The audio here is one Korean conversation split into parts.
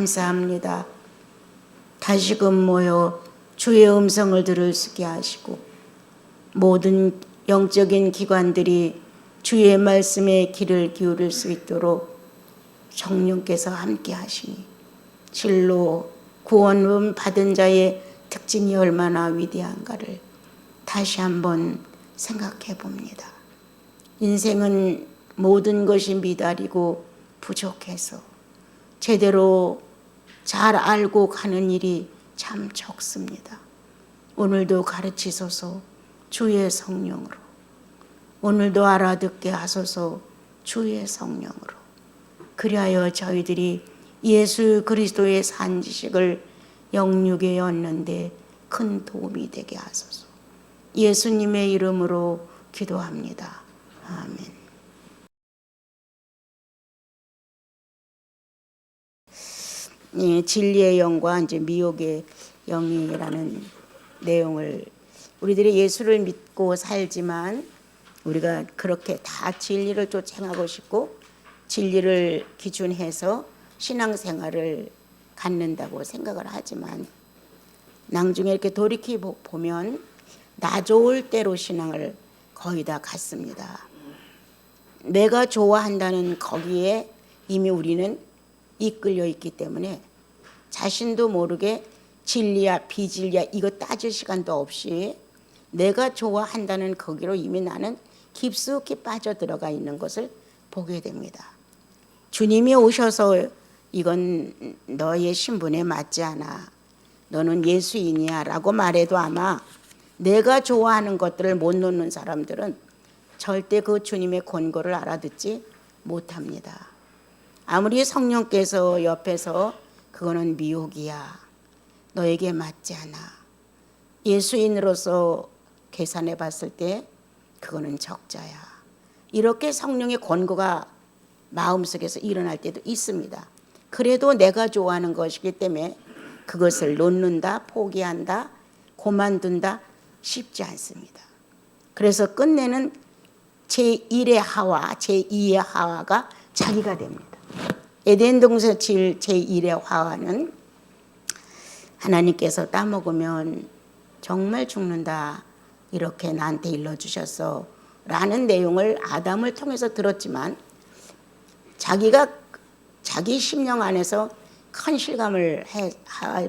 감사합니다. 다시금 모여 주의 음성을 들을 수 있게 하시고 모든 영적인 기관들이 주의 말씀에 귀를 기울일 수 있도록 성령께서 함께 하시니 진로 구원을 받은 자의 특징이 얼마나 위대한가를 다시 한번 생각해 봅니다. 인생은 모든 것이 미달이고 부족해서 제대로 잘 알고 가는 일이 참 적습니다. 오늘도 가르치소서 주의 성령으로, 오늘도 알아듣게 하소서 주의 성령으로. 그리하여 저희들이 예수 그리스도의 산지식을 영육에 얻는데 큰 도움이 되게 하소서. 예수님의 이름으로 기도합니다. 아멘. 예, 진리의 영과 이제 미혹의 영이라는 내용을, 우리들이 예수를 믿고 살지만 우리가 그렇게 다 진리를 쫓아가고 싶고 진리를 기준해서 신앙생활을 갖는다고 생각을 하지만 나중에 이렇게 돌이켜 보면 나 좋을 대로 신앙을 거의 다 갖습니다. 내가 좋아한다는 거기에 이미 우리는 이끌려 있기 때문에 자신도 모르게 진리야 비진리야 이거 따질 시간도 없이 내가 좋아한다는 거기로 이미 나는 깊숙이 빠져들어가 있는 것을 보게 됩니다. 주님이 오셔서 이건 너의 신분에 맞지 않아, 너는 예수인이야 라고 말해도 아마 내가 좋아하는 것들을 못 놓는 사람들은 절대 그 주님의 권고를 알아듣지 못합니다. 아무리 성령께서 옆에서 그거는 미혹이야, 너에게 맞지 않아, 예수인으로서 계산해 봤을 때 그거는 적자야, 이렇게 성령의 권고가 마음속에서 일어날 때도 있습니다. 그래도 내가 좋아하는 것이기 때문에 그것을 놓는다, 포기한다, 고만둔다 쉽지 않습니다. 그래서 끝내는 제1의 하와, 제2의 하와가 자기가 됩니다. 에덴 동산 제1의 하와는 하나님께서 따먹으면 정말 죽는다, 이렇게 나한테 일러주셨어 라는 내용을 아담을 통해서 들었지만 자기가 자기 심령 안에서 큰 실감을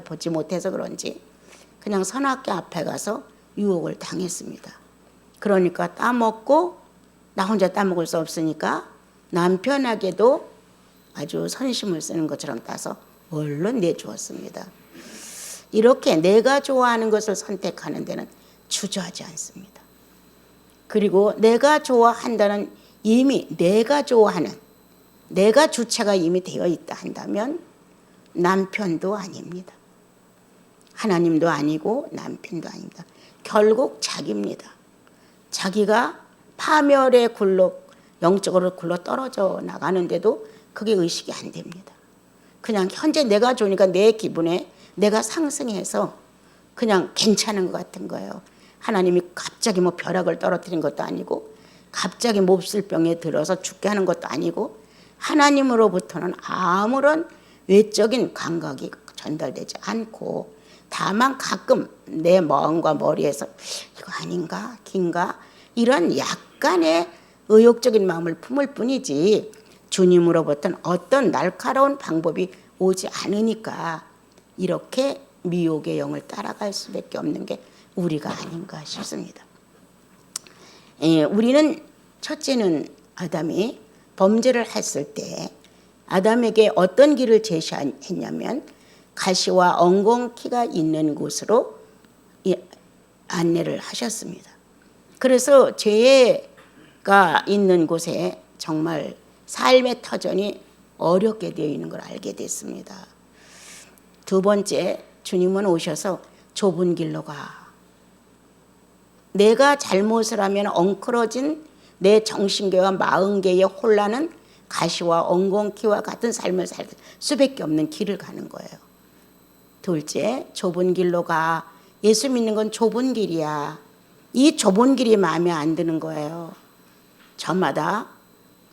보지 못해서 그런지 그냥 선악계 앞에 가서 유혹을 당했습니다. 그러니까 따먹고 나 혼자 따먹을 수 없으니까 남편에게도 아주 선심을 쓰는 것처럼 따서 얼른 내주었습니다. 이렇게 내가 좋아하는 것을 선택하는 데는 주저하지 않습니다. 그리고 내가 좋아한다는, 이미 내가 좋아하는, 내가 주체가 이미 되어 있다 한다면 남편도 아닙니다. 하나님도 아니고 남편도 아닙니다. 결국 자기입니다. 자기가 파멸의 굴로, 영적으로 굴러 떨어져 나가는데도 그게 의식이 안 됩니다. 그냥 현재 내가 좋으니까 내 기분에 내가 상승해서 그냥 괜찮은 것 같은 거예요. 하나님이 갑자기 뭐 벼락을 떨어뜨린 것도 아니고 갑자기 몹쓸병에 들어서 죽게 하는 것도 아니고 하나님으로부터는 아무런 외적인 감각이 전달되지 않고 다만 가끔 내 마음과 머리에서 이거 아닌가 긴가 이런 약간의 의욕적인 마음을 품을 뿐이지 주님으로부터는 어떤 날카로운 방법이 오지 않으니까 이렇게 미혹의 영을 따라갈 수밖에 없는 게 우리가 아닌가 싶습니다. 우리는 첫째는 아담이 범죄를 했을 때 아담에게 어떤 길을 제시했냐면 가시와 엉겅퀴가 있는 곳으로 안내를 하셨습니다. 그래서 죄가 있는 곳에 정말 삶의 터전이 어렵게 되어 있는 걸 알게 됐습니다. 두 번째, 주님은 오셔서 좁은 길로 가. 내가 잘못을 하면 엉클어진 내 정신계와 마음계의 혼란은 가시와 엉겅퀴와 같은 삶을 살 수밖에 없는 길을 가는 거예요. 둘째, 좁은 길로 가. 예수 믿는 건 좁은 길이야. 이 좁은 길이 마음에 안 드는 거예요. 저마다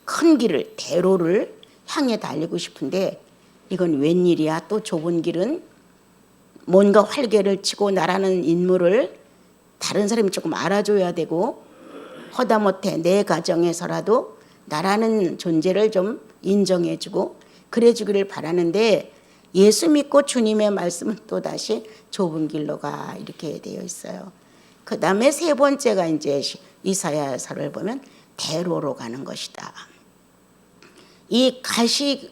큰 길을, 대로를 향해 달리고 싶은데 이건 웬일이야? 또 좁은 길은 뭔가 활개를 치고 나라는 인물을 다른 사람이 조금 알아줘야 되고, 허다못해 내 가정에서라도 나라는 존재를 좀 인정해주고 그래주기를 바라는데, 예수 믿고 주님의 말씀은 또다시 좁은 길로 가 이렇게 되어 있어요. 그 다음에 세 번째가 이제 이사야서를 보면 대로로 가는 것이다. 이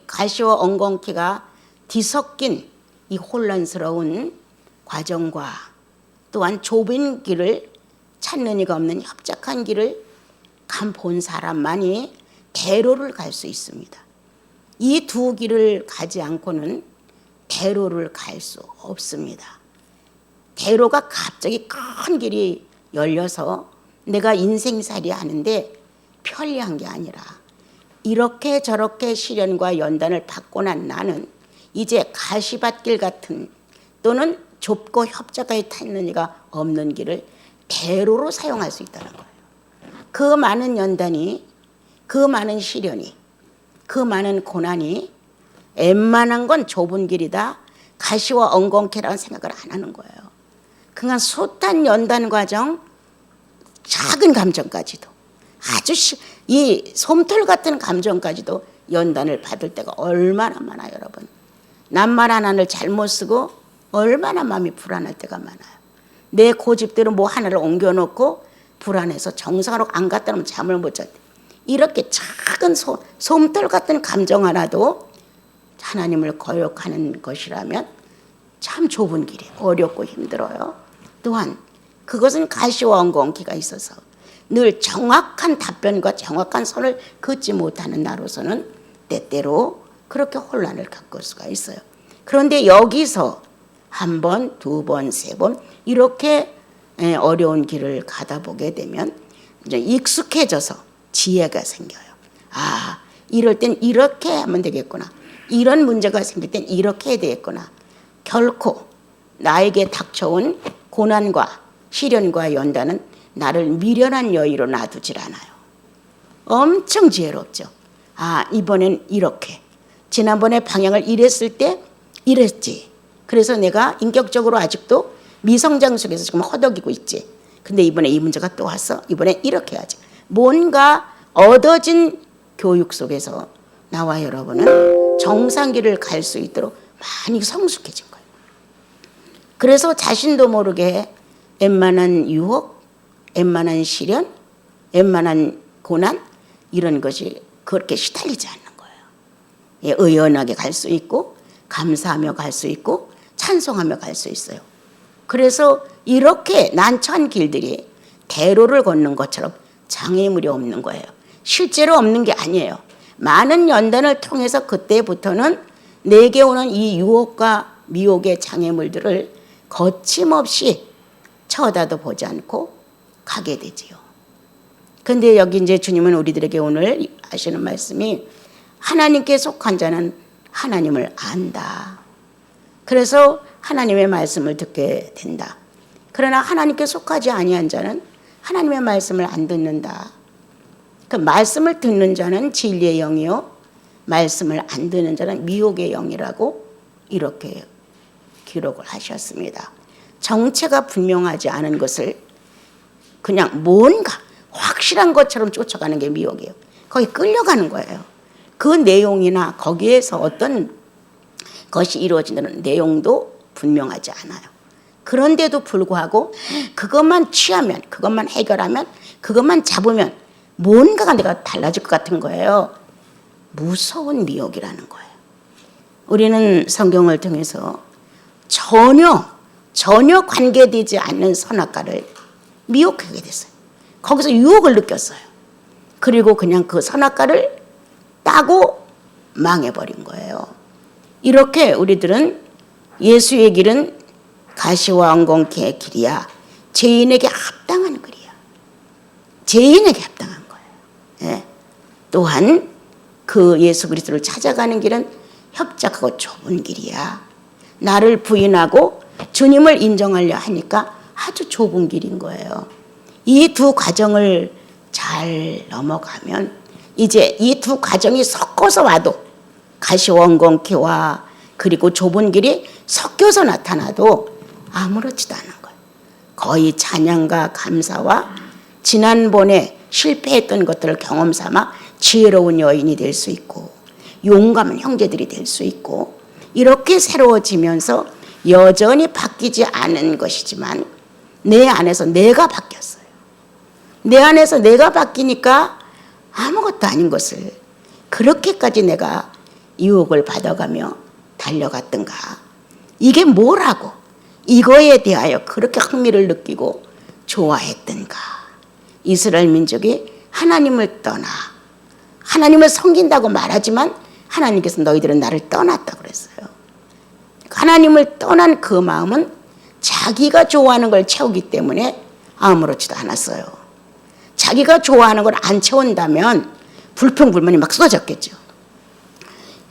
가시와 엉겅퀴가 뒤섞인 이 혼란스러운 과정과 또한 좁은 길을 찾는 이가 없는 협착한 길을 본 사람만이 대로를 갈 수 있습니다. 이 두 길을 가지 않고는 대로를 갈 수 없습니다. 대로가 갑자기 큰 길이 열려서 내가 인생살이 하는데 편리한 게 아니라, 이렇게 저렇게 시련과 연단을 받고 난 나는 이제 가시밭길 같은, 또는 좁고 협착하게 타는 이가 없는 길을 대로로 사용할 수 있다는 거예요. 그 많은 연단이, 그 많은 시련이, 그 많은 고난이 웬만한 건 좁은 길이다, 가시와 엉겅퀴라는 생각을 안 하는 거예요. 그냥 숱한 연단 과정, 작은 감정까지도, 아주 이 솜털 같은 감정까지도 연단을 받을 때가 얼마나 많아요, 여러분. 낱말 하나를 잘못 쓰고 얼마나 마음이 불안할 때가 많아요. 내 고집대로 뭐 하나를 옮겨놓고 불안해서 정상으로 안 갔다 오면 잠을 못 잤대. 이렇게 작은 솜털 같은 감정 하나도 하나님을 거역하는 것이라면 참 좁은 길이 어렵고 힘들어요. 또한 그것은 가시와 엉겅퀴가 있어서 늘 정확한 답변과 정확한 선을 긋지 못하는 나로서는 때때로 그렇게 혼란을 겪을 수가 있어요. 그런데 여기서 한 번, 두 번, 세 번 이렇게 어려운 길을 가다 보게 되면 이제 익숙해져서 지혜가 생겨요. 아, 이럴 땐 이렇게 하면 되겠구나. 이런 문제가 생길 땐 이렇게 해야 되겠구나. 결코 나에게 닥쳐온 고난과 시련과 연단은 나를 미련한 여의로 놔두질 않아요. 엄청 지혜롭죠. 아, 이번엔 이렇게. 지난번에 방향을 이랬을 때 이랬지. 그래서 내가 인격적으로 아직도 미성장 속에서 지금 허덕이고 있지. 근데 이번에 이 문제가 또 왔어. 이번에 이렇게 하지. 뭔가 얻어진 교육 속에서 나와 여러분은 정상길을 갈 수 있도록 많이 성숙해진 거예요. 그래서 자신도 모르게 웬만한 유혹, 웬만한 시련, 웬만한 고난 이런 것이 그렇게 시달리지 않는 거예요. 예, 의연하게 갈 수 있고 감사하며 갈 수 있고 찬송하며 갈 수 있어요. 그래서 이렇게 난처한 길들이 대로를 걷는 것처럼 장애물이 없는 거예요. 실제로 없는 게 아니에요. 많은 연단을 통해서 그때부터는 내게 오는 이 유혹과 미혹의 장애물들을 거침없이 쳐다도 보지 않고 가게 되지요. 근데 여기 이제 주님은 우리들에게 오늘 하시는 말씀이 하나님께 속한 자는 하나님을 안다. 그래서 하나님의 말씀을 듣게 된다. 그러나 하나님께 속하지 아니한 자는 하나님의 말씀을 안 듣는다. 그 말씀을 듣는 자는 진리의 영이요, 말씀을 안 듣는 자는 미혹의 영이라고 이렇게 기록을 하셨습니다. 정체가 분명하지 않은 것을 그냥 뭔가 확실한 것처럼 쫓아가는 게 미혹이에요. 거기 끌려가는 거예요. 그 내용이나 거기에서 어떤 것이 이루어진다는 내용도 분명하지 않아요. 그런데도 불구하고 그것만 취하면, 그것만 해결하면, 그것만 잡으면 뭔가가 내가 달라질 것 같은 거예요. 무서운 미혹이라는 거예요. 우리는 성경을 통해서 전혀 관계되지 않는 선악과를 미혹하게 됐어요. 거기서 유혹을 느꼈어요. 그리고 그냥 그 선악과를 따고 망해버린 거예요. 이렇게 우리들은 예수의 길은 가시와 엉겅퀴의 길이야. 죄인에게 합당한 길이야. 죄인에게 합당한 거예요. 예. 또한 그 예수 그리스도를 찾아가는 길은 협착하고 좁은 길이야. 나를 부인하고 주님을 인정하려 하니까 아주 좁은 길인 거예요. 이 두 과정을 잘 넘어가면 이제 이 두 과정이 섞어서 와도 가시와 엉겅퀴와 그리고 좁은 길이 섞여서 나타나도 아무렇지도 않은 거예요. 거의 찬양과 감사와 지난번에 실패했던 것들을 경험 삼아 지혜로운 여인이 될 수 있고 용감한 형제들이 될 수 있고 이렇게 새로워지면서 여전히 바뀌지 않은 것이지만 내 안에서 내가 바뀌었어요. 내 안에서 내가 바뀌니까 아무것도 아닌 것을 그렇게까지 내가 유혹을 받아가며 달려갔던가. 이게 뭐라고 이거에 대하여 그렇게 흥미를 느끼고 좋아했던가. 이스라엘 민족이 하나님을 떠나 하나님을 섬긴다고 말하지만 하나님께서 너희들은 나를 떠났다고 그랬어요. 하나님을 떠난 그 마음은 자기가 좋아하는 걸 채우기 때문에 아무렇지도 않았어요. 자기가 좋아하는 걸 안 채운다면 불평불만이 막 쏟아졌겠죠.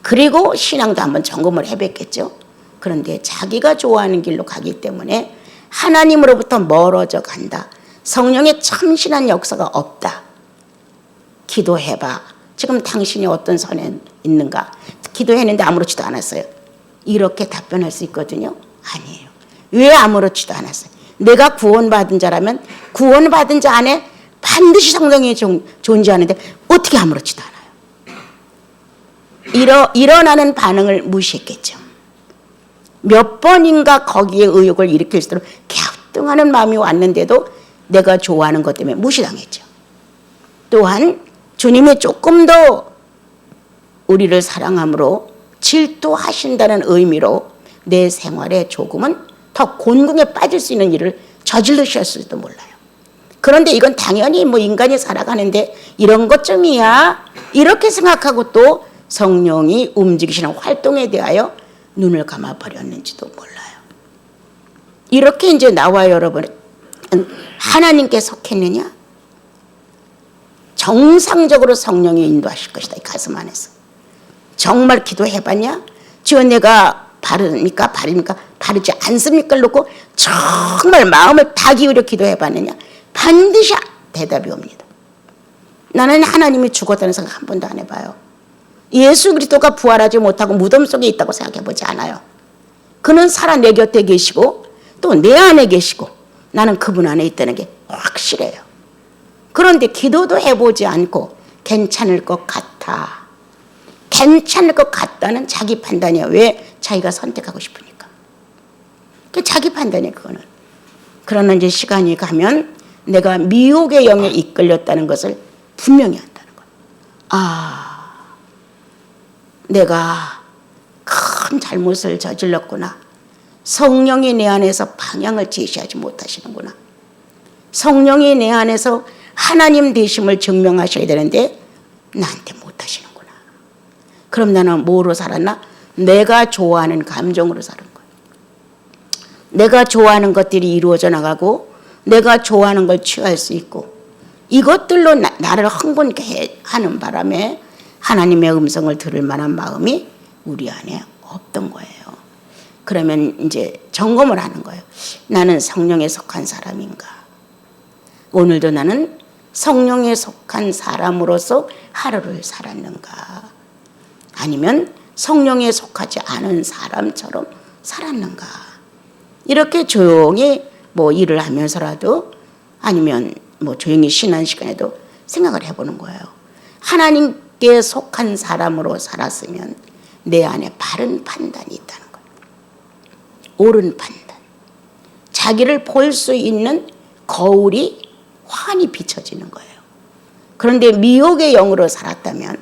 그리고 신앙도 한번 점검을 해봤겠죠. 그런데 자기가 좋아하는 길로 가기 때문에 하나님으로부터 멀어져 간다. 성령의 참신한 역사가 없다. 기도해봐. 지금 당신이 어떤 선에 있는가? 기도했는데 아무렇지도 않았어요. 이렇게 답변할 수 있거든요. 아니에요. 왜 아무렇지도 않았어요? 내가 구원받은 자라면 구원받은 자 안에 반드시 성령이 존재하는데 어떻게 아무렇지도 않아요? 일어나는 반응을 무시했겠죠. 몇 번인가 거기에 의욕을 일으킬 수 있도록 갸우뚱하는 마음이 왔는데도 내가 좋아하는 것 때문에 무시당했죠. 또한 주님이 조금 더 우리를 사랑함으로 질투하신다는 의미로 내 생활에 조금은 더 곤궁에 빠질 수 있는 일을 저지르셨을지도 몰라요. 그런데 이건 당연히 뭐 인간이 살아가는데 이런 것쯤이야 이렇게 생각하고 또 성령이 움직이시는 활동에 대하여 눈을 감아버렸는지도 몰라요. 이렇게 이제 나와 여러분은 하나님께 속했느냐? 정상적으로 성령이 인도하실 것이다. 이 가슴 안에서. 정말 기도해봤냐? 주여 내가 바릅니까? 바르지 않습니까? 놓고 정말 마음을 다 기울여 기도해봤느냐? 반드시 대답이 옵니다. 나는 하나님이 죽었다는 생각 한 번도 안 해봐요. 예수 그리스도가 부활하지 못하고 무덤 속에 있다고 생각해보지 않아요. 그는 살아 내 곁에 계시고 또 내 안에 계시고 나는 그분 안에 있다는 게 확실해요. 그런데 기도도 해보지 않고 괜찮을 것 같아. 괜찮을 것 같다는 자기 판단이에요. 왜? 자기가 선택하고 싶으니까. 자기 판단이에요. 그거는. 그러나 이제 시간이 가면 내가 미혹의 영에 이끌렸다는 것을 분명히 한다는 거예요. 내가 큰 잘못을 저질렀구나. 성령이 내 안에서 방향을 제시하지 못하시는구나. 성령이 내 안에서 하나님 되심을 증명하셔야 되는데 나한테 못하시는구나. 그럼 나는 뭐로 살았나? 내가 좋아하는 감정으로 사는 거예요. 내가 좋아하는 것들이 이루어져 나가고 내가 좋아하는 걸 취할 수 있고 이것들로 나를 흥분케 하는 바람에 하나님의 음성을 들을 만한 마음이 우리 안에 없던 거예요. 그러면 이제 점검을 하는 거예요. 나는 성령에 속한 사람인가? 오늘도 나는 성령에 속한 사람으로서 하루를 살았는가? 아니면 성령에 속하지 않은 사람처럼 살았는가? 이렇게 조용히 뭐 일을 하면서라도 아니면 뭐 조용히 쉬는 시간에도 생각을 해보는 거예요. 하나님께 속한 사람으로 살았으면 내 안에 바른 판단이 있다는 거예요. 옳은 판단. 자기를 볼 수 있는 거울이 환히 비춰지는 거예요. 그런데 미혹의 영으로 살았다면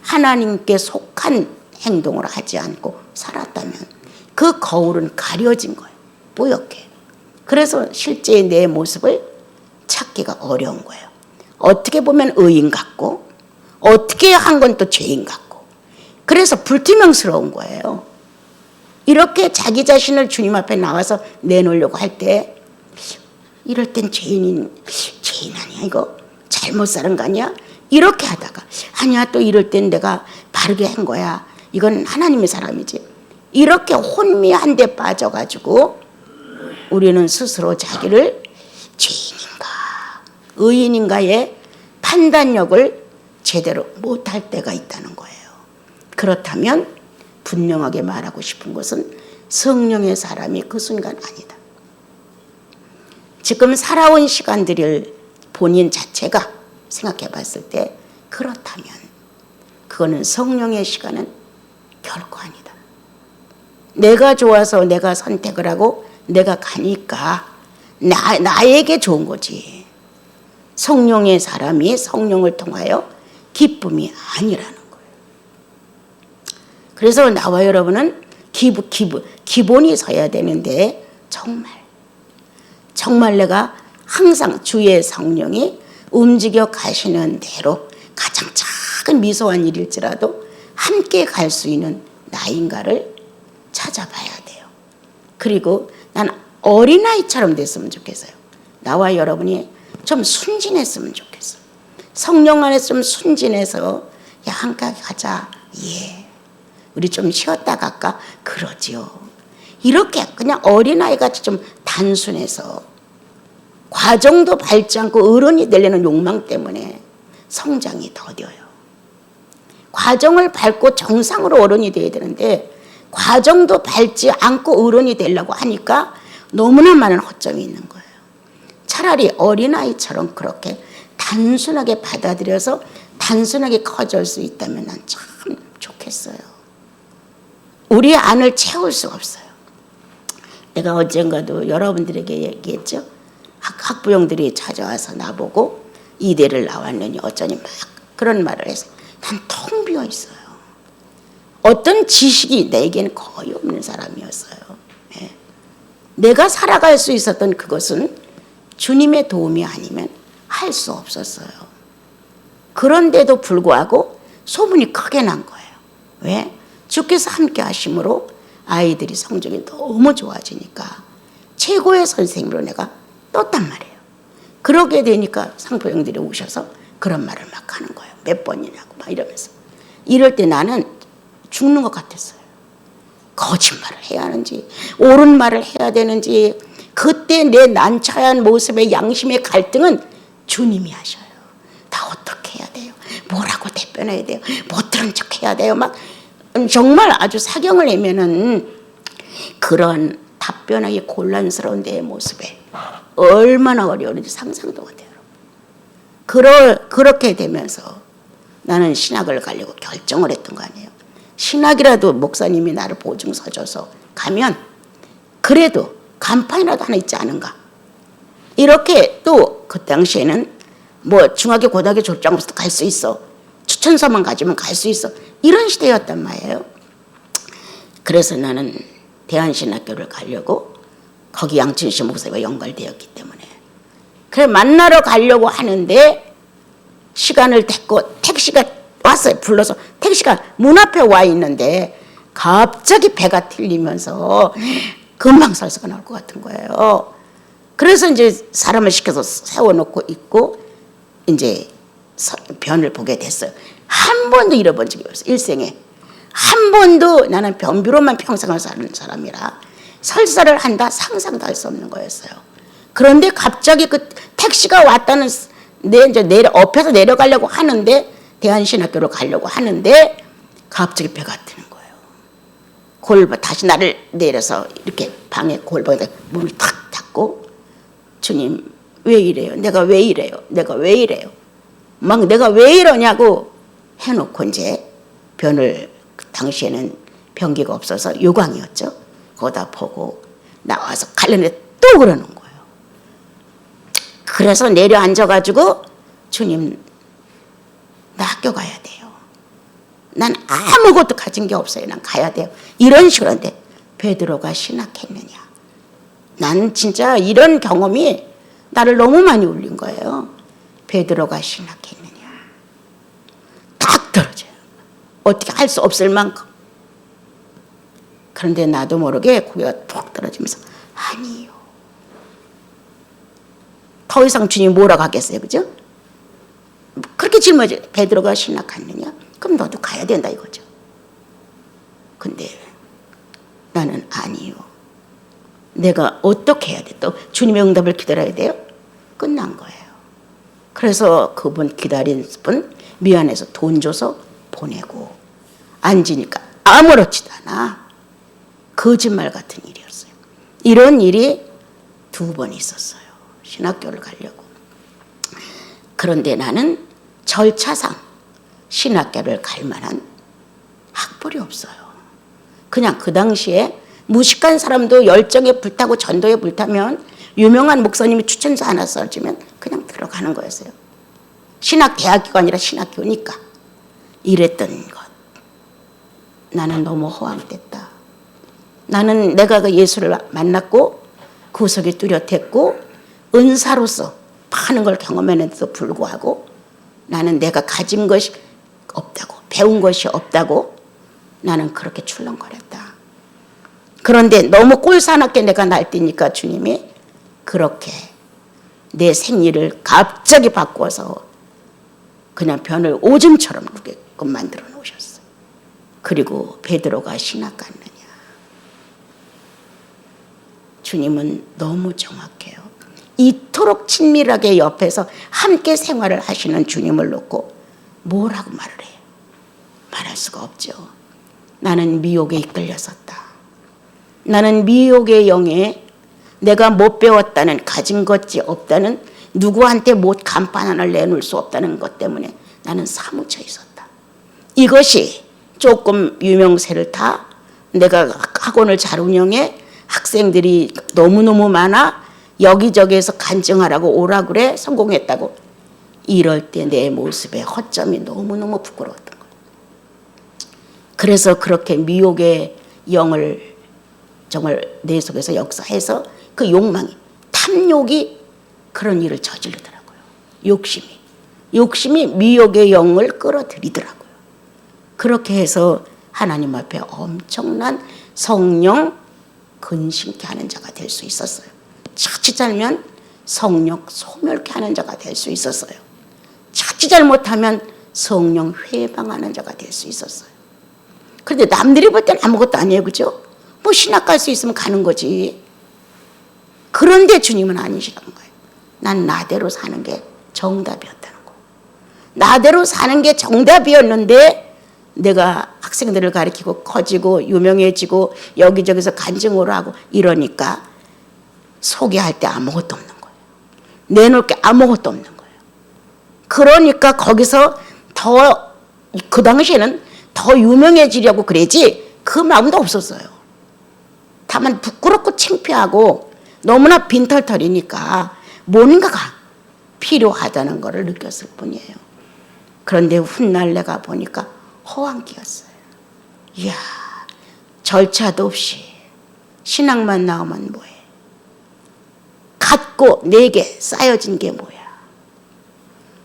하나님께 속한 행동을 하지 않고 살았다면 그 거울은 가려진 거예요. 뿌옇게. 그래서 실제 내 모습을 찾기가 어려운 거예요. 어떻게 보면 의인 같고 어떻게 한 건 또 죄인 같고 그래서 불투명스러운 거예요. 이렇게 자기 자신을 주님 앞에 나와서 내놓으려고 할 때 이럴 땐 죄인 아니야 이거? 잘못 사는 거 아니야? 이렇게 하다가 아니야 또 이럴 땐 내가 바르게 한 거야. 이건 하나님의 사람이지. 이렇게 혼미한 데 빠져가지고 우리는 스스로 자기를 죄인인가 의인인가의 판단력을 제대로 못할 때가 있다는 거예요. 그렇다면 분명하게 말하고 싶은 것은 성령의 사람이 그 순간 아니다. 지금 살아온 시간들을 본인 자체가 생각해 봤을 때 그렇다면 그거는 성령의 시간은 결코 아니다. 내가 좋아서 내가 선택을 하고 내가 가니까 나에게 좋은 거지. 성령의 사람이 성령을 통하여 기쁨이 아니라는 거예요. 그래서 나와 여러분은 기본이 서야 되는데 정말 내가 항상 주의 성령이 움직여 가시는 대로 가장 작은 미소한 일일지라도 함께 갈 수 있는 나인가를 찾아봐야 돼요. 그리고 난 어린아이처럼 됐으면 좋겠어요. 나와 여러분이 좀 순진했으면 좋겠어요. 성령 안에 좀 순진해서 야 함께 가자. 예. 우리 좀 쉬었다 갈까? 그러지요. 이렇게 그냥 어린아이같이 좀 단순해서 과정도 밟지 않고 어른이 되려는 욕망 때문에 성장이 더뎌요. 과정을 밟고 정상으로 어른이 돼야 되는데 과정도 밟지 않고 어른이 되려고 하니까 너무나 많은 허점이 있는 거예요. 차라리 어린아이처럼 그렇게 단순하게 받아들여서 단순하게 커질 수 있다면 난 참 좋겠어요. 우리 안을 채울 수가 없어요. 내가 언젠가도 여러분들에게 얘기했죠. 학부형들이 찾아와서 나보고 이대를 나왔느니 어쩌니 막 그런 말을 해서 난 텅 비어 있어요. 어떤 지식이 내게는 거의 없는 사람이었어요. 예. 내가 살아갈 수 있었던 그것은 주님의 도움이 아니면 할 수 없었어요. 그런데도 불구하고 소문이 크게 난 거예요. 왜? 주께서 함께 하심으로 아이들이 성적이 너무 좋아지니까 최고의 선생님으로 내가 떴단 말이에요. 그러게 되니까 상부형들이 오셔서 그런 말을 막 하는 거예요. 몇 번이냐고 막 이러면서. 이럴 때 나는 죽는 것 같았어요. 거짓말을 해야 하는지 옳은 말을 해야 되는지 그때 내 난처한 모습의 양심의 갈등은 주님이 하셔요. 다 어떻게 해야 돼요? 뭐라고 대변해야 돼요? 못 들은 척 해야 돼요? 막 정말 아주 사경을 내면은 그런 답변하기 곤란스러운 내 모습에 얼마나 어려운지 상상도 못해요. 그렇게 되면서 나는 신학을 가려고 결정을 했던 거 아니에요. 신학이라도 목사님이 나를 보증서 줘서 가면 그래도 간판이라도 하나 있지 않은가. 이렇게 또 그 당시에는 뭐 중학교 고등학교 졸장 없어도 갈 수 있어. 추천서만 가지면 갈 수 있어. 이런 시대였단 말이에요. 그래서 나는 대한신학교를 가려고 거기 양춘식 목사님과 연결되었기 때문에 그래 만나러 가려고 하는데 시간을 댔고 택시가 왔어요. 불러서 택시가 문 앞에 와 있는데 갑자기 배가 틀리면서 금방 설사가 나올 것 같은 거예요. 그래서 이제 사람을 시켜서 세워놓고 있고 이제 변을 보게 됐어요. 한 번도 잃어본 적이 없어요. 일생에. 한 번도 나는 변비로만 평생을 사는 사람이라 설사를 한다 상상도 할 수 없는 거였어요. 그런데 갑자기 그 택시가 왔다는 이제 업해서 내려가려고 하는데 대한신학교로 가려고 하는데 갑자기 배가 트는 거예요. 다시 나를 내려서 이렇게 방에 골방에다 문을 탁 닫고 주님 왜 이래요? 내가 왜 이래요? 내가 왜 이래요? 막 내가 왜 이러냐고 해놓고 이제 변을 당시에는 변기가 없어서 요강이었죠. 거기다 보고 나와서 가려는데 또 그러는 거예요. 그래서 내려앉아가지고 주님 나 학교 가야 돼요. 난 아무것도 가진 게 없어요. 난 가야 돼요. 이런 식으로 하는데 베드로가 신학했느냐. 난 진짜 이런 경험이 나를 너무 많이 울린 거예요. 베드로가 신학했느냐. 딱 떨어져요. 어떻게 할 수 없을 만큼. 그런데 나도 모르게 고개가 푹 떨어지면서 아니요. 더 이상 주님 뭐라고 하겠어요. 그죠? 그렇게 질문하죠. 베드로가 신학했느냐? 그럼 너도 가야 된다 이거죠. 근데 나는 아니요. 내가 어떻게 해야 돼? 또 주님의 응답을 기다려야 돼요? 끝난 거예요. 그래서 그분 기다린 분 미안해서 돈 줘서 보내고 앉으니까 아무렇지도 않아. 거짓말 같은 일이었어요. 이런 일이 2번 있었어요. 신학교를 가려고. 그런데 나는 절차상 신학교를 갈 만한 학벌이 없어요. 그냥 그 당시에 무식한 사람도 열정에 불타고 전도에 불타면 유명한 목사님이 추천서 하나 써주면 그냥 들어가는 거였어요. 신학대학교가 아니라 신학교니까. 이랬던 것. 나는 너무 허황됐다. 나는 내가 그 예수를 만났고 구속이 뚜렷했고 은사로서 많은 걸 경험했는데도 불구하고 나는 내가 가진 것이 없다고, 배운 것이 없다고 나는 그렇게 출렁거렸다. 그런데 너무 꼴사납게 내가 날뛰니까 주님이 그렇게 내 생리를 갑자기 바꿔서 그냥 변을 오줌처럼 누게끔 만들어 놓으셨어요. 그리고 베드로가 신학 갔느냐. 주님은 너무 정확해요. 이토록 친밀하게 옆에서 함께 생활을 하시는 주님을 놓고 뭐라고 말을 해요? 말할 수가 없죠. 나는 미혹에 이끌렸었다. 나는 미혹의 영에 내가 못 배웠다는, 가진 것이 없다는, 누구한테 못 간판 하나를 내놓을 수 없다는 것 때문에 나는 사무쳐 있었다. 이것이 조금 유명세를 타, 내가 학원을 잘 운영해, 학생들이 너무너무 많아, 여기저기에서 간증하라고 오라 그래, 성공했다고. 이럴 때 내 모습의 허점이 너무너무 부끄러웠던 거예요. 그래서 그렇게 미혹의 영을 정말 내 속에서 역사해서 그 욕망이, 탐욕이 그런 일을 저지르더라고요. 욕심이 미혹의 영을 끌어들이더라고요. 그렇게 해서 하나님 앞에 엄청난 성령 근심케 하는 자가 될 수 있었어요. 자칫 잘면 성령 소멸케 하는 자가 될 수 있었어요. 자칫 잘못하면 성령 회방하는 자가 될 수 있었어요. 그런데 남들이 볼 때는 아무것도 아니에요. 그죠? 뭐 신학 갈 수 있으면 가는 거지. 그런데 주님은 아니시라는 거예요. 난 나대로 사는 게 정답이었다는 거. 나대로 사는 게 정답이었는데 내가 학생들을 가르치고 커지고 유명해지고 여기저기서 간증을 하고 이러니까 소개할 때 아무것도 없는 거예요. 내놓을 게 아무것도 없는 거예요. 그러니까 거기서 더, 그 당시에는 더 유명해지려고 그러지 그 마음도 없었어요. 다만 부끄럽고 창피하고 너무나 빈털털이니까 뭔가가 필요하다는 것을 느꼈을 뿐이에요. 그런데 훗날 내가 보니까 허황기였어요. 이야, 절차도 없이 신앙만 나오면 뭐해. 갖고 내게 쌓여진 게 뭐야.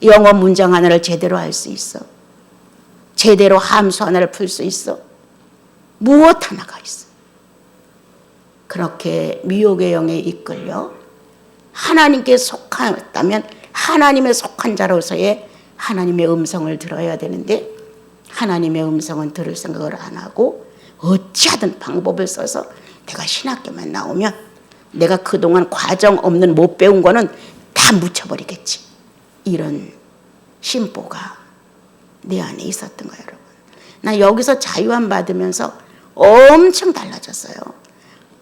영어 문장 하나를 제대로 할 수 있어. 제대로 함수 하나를 풀 수 있어. 무엇 하나가 있어. 그렇게 미혹의 영에 이끌려 하나님께 속하였다면 하나님의 속한 자로서의 하나님의 음성을 들어야 되는데 하나님의 음성은 들을 생각을 안 하고 어찌하든 방법을 써서 내가 신학교만 나오면 내가 그동안 과정 없는 못 배운 거는 다 묻혀버리겠지. 이런 심보가 내 안에 있었던 거예요. 여러분. 나 여기서 자유함 받으면서 엄청 달라졌어요.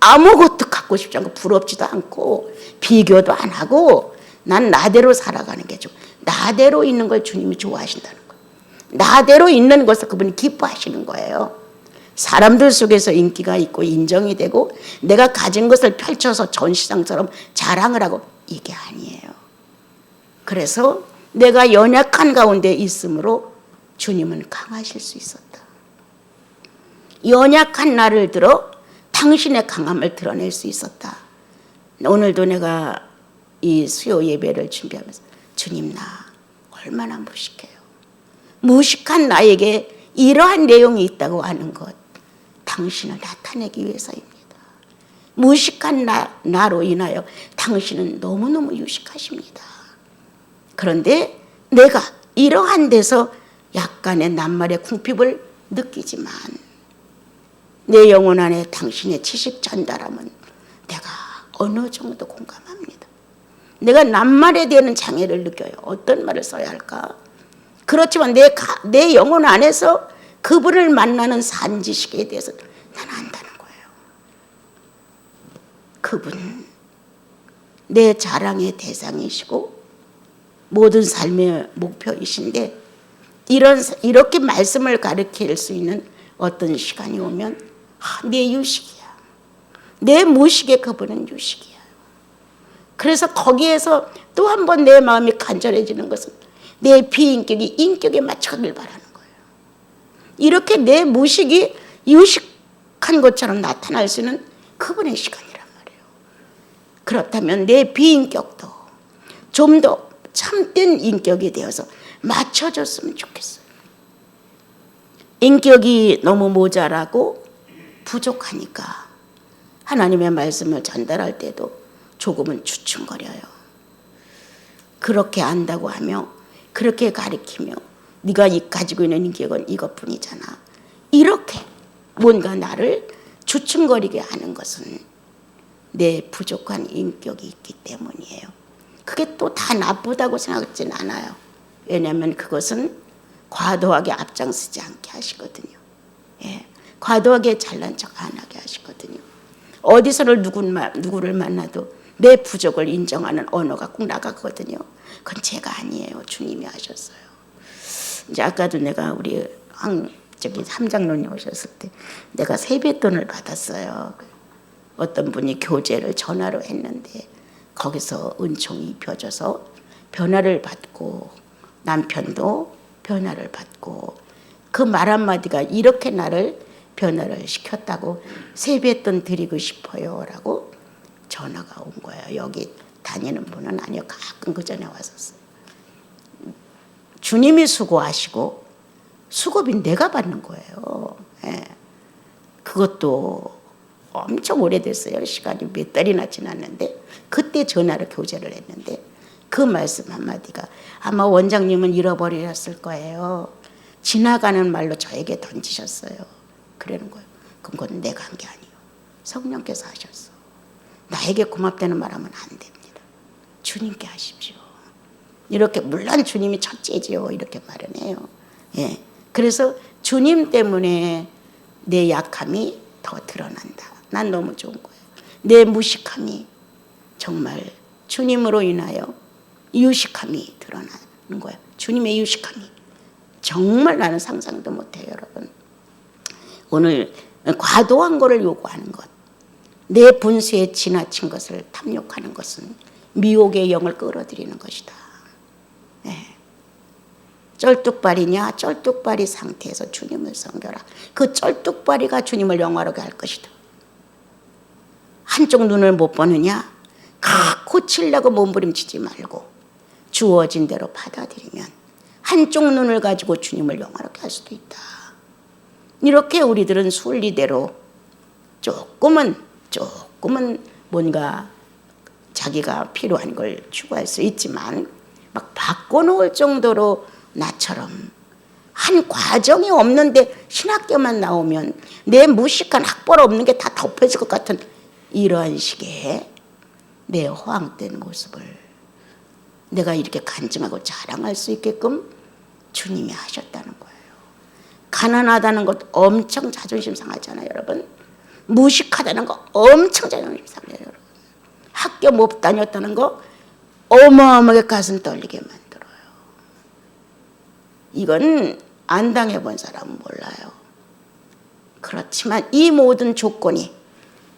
아무것도 갖고 싶지 않고 부럽지도 않고 비교도 안 하고 난 나대로 살아가는 게 좋아. 나대로 있는 걸 주님이 좋아하신다는 거예요. 나대로 있는 것을 그분이 기뻐하시는 거예요. 사람들 속에서 인기가 있고 인정이 되고 내가 가진 것을 펼쳐서 전시장처럼 자랑을 하고 이게 아니에요. 그래서 내가 연약한 가운데 있으므로 주님은 강하실 수 있었다. 연약한 나를 들어 당신의 강함을 드러낼 수 있었다. 오늘도 내가 이 수요 예배를 준비하면서 주님 나 얼마나 무식해요. 무식한 나에게 이러한 내용이 있다고 하는 것 당신을 나타내기 위해서입니다. 무식한 나로 인하여 당신은 너무너무 유식하십니다. 그런데 내가 이러한 데서 약간의 낱말의 궁핍을 느끼지만 내 영혼 안에 당신의 지식 전달함은 내가 어느 정도 공감합니다. 내가 낱말에 대한 장애를 느껴요. 어떤 말을 써야 할까? 그렇지만 내 영혼 안에서 그분을 만나는 산지식에 대해서 난 안다는 거예요. 그분 내 자랑의 대상이시고 모든 삶의 목표이신데 이렇게 말씀을 가르칠 수 있는 어떤 시간이 오면 내 유식이야. 내 무식에 그분은 유식이야. 그래서 거기에서 또 한 번 내 마음이 간절해지는 것은 내 비인격이 인격에 맞춰가길 바라는 거예요. 이렇게 내 무식이 유식한 것처럼 나타날 수 있는 그분의 시간이란 말이에요. 그렇다면 내 비인격도 좀 더 참된 인격이 되어서 맞춰줬으면 좋겠어요. 인격이 너무 모자라고 부족하니까 하나님의 말씀을 전달할 때도 조금은 주춤거려요. 그렇게 안다고 하며 그렇게 가리키며 네가 가지고 있는 인격은 이것뿐이잖아. 이렇게 뭔가 나를 주춤거리게 하는 것은 내 부족한 인격이 있기 때문이에요. 그게 또 다 나쁘다고 생각하진 않아요. 왜냐하면 그것은 과도하게 앞장서지 않게 하시거든요. 예, 과도하게 잘난 척 안 하게 하시거든요. 어디서를 누구를 만나도 내 부족을 인정하는 언어가 꼭 나가거든요. 그건 제가 아니에요. 주님이 하셨어요. 이제 아까도 내가 우리 삼장로님 오셨을 때 내가 세뱃돈을 받았어요. 어떤 분이 교제를 전화로 했는데 거기서 은총이 입혀져서 변화를 받고 남편도 변화를 받고 그 말 한마디가 이렇게 나를 변화를 시켰다고 세뱃돈 드리고 싶어요 라고 전화가 온 거예요. 여기 다니는 분은 아니요. 가끔 그 전에 왔었어요. 주님이 수고하시고 수고비 내가 받는 거예요. 예. 그것도 엄청 오래됐어요. 시간이 몇 달이나 지났는데 그때 전화로 교제를 했는데 그 말씀 한마디가 아마 원장님은 잃어버리셨을 거예요. 지나가는 말로 저에게 던지셨어요. 그러는 거예요. 그건 내가 한 게 아니에요. 성령께서 하셨어. 나에게 고맙다는 말하면 안 됩니다. 주님께 하십시오. 이렇게 물론 주님이 첫째지요. 이렇게 말은 해요. 예. 그래서 주님 때문에 내 약함이 더 드러난다. 난 너무 좋은 거예요. 내 무식함이 정말 주님으로 인하여 유식함이 드러나는 거예요. 주님의 유식함이 정말 나는 상상도 못해요. 여러분 오늘 과도한 것을 요구하는 것, 내 분수에 지나친 것을 탐욕하는 것은 미혹의 영을 끌어들이는 것이다. 네. 쩔뚝발이냐? 쩔뚝발이 상태에서 주님을 섬겨라. 그 쩔뚝발이가 주님을 영화롭게 할 것이다. 한쪽 눈을 못 보느냐? 고치려고 몸부림치지 말고 주어진 대로 받아들이면 한쪽 눈을 가지고 주님을 영화롭게 할 수도 있다. 이렇게 우리들은 순리대로 조금은 뭔가 자기가 필요한 걸 추구할 수 있지만 막 바꿔놓을 정도로 나처럼 한 과정이 없는데 신학교만 나오면 내 무식한 학벌 없는 게 다 덮여질 것 같은 이러한 식의 내 허황된 모습을 내가 이렇게 간증하고 자랑할 수 있게끔 주님이 하셨다는 거예요. 가난하다는 것 엄청 자존심 상하잖아요, 여러분. 무식하다는 거 엄청 자존심 상해요, 여러분. 학교 못 다녔다는 거 어마어마하게 가슴 떨리게 만들어요. 이건 안 당해본 사람은 몰라요. 그렇지만 이 모든 조건이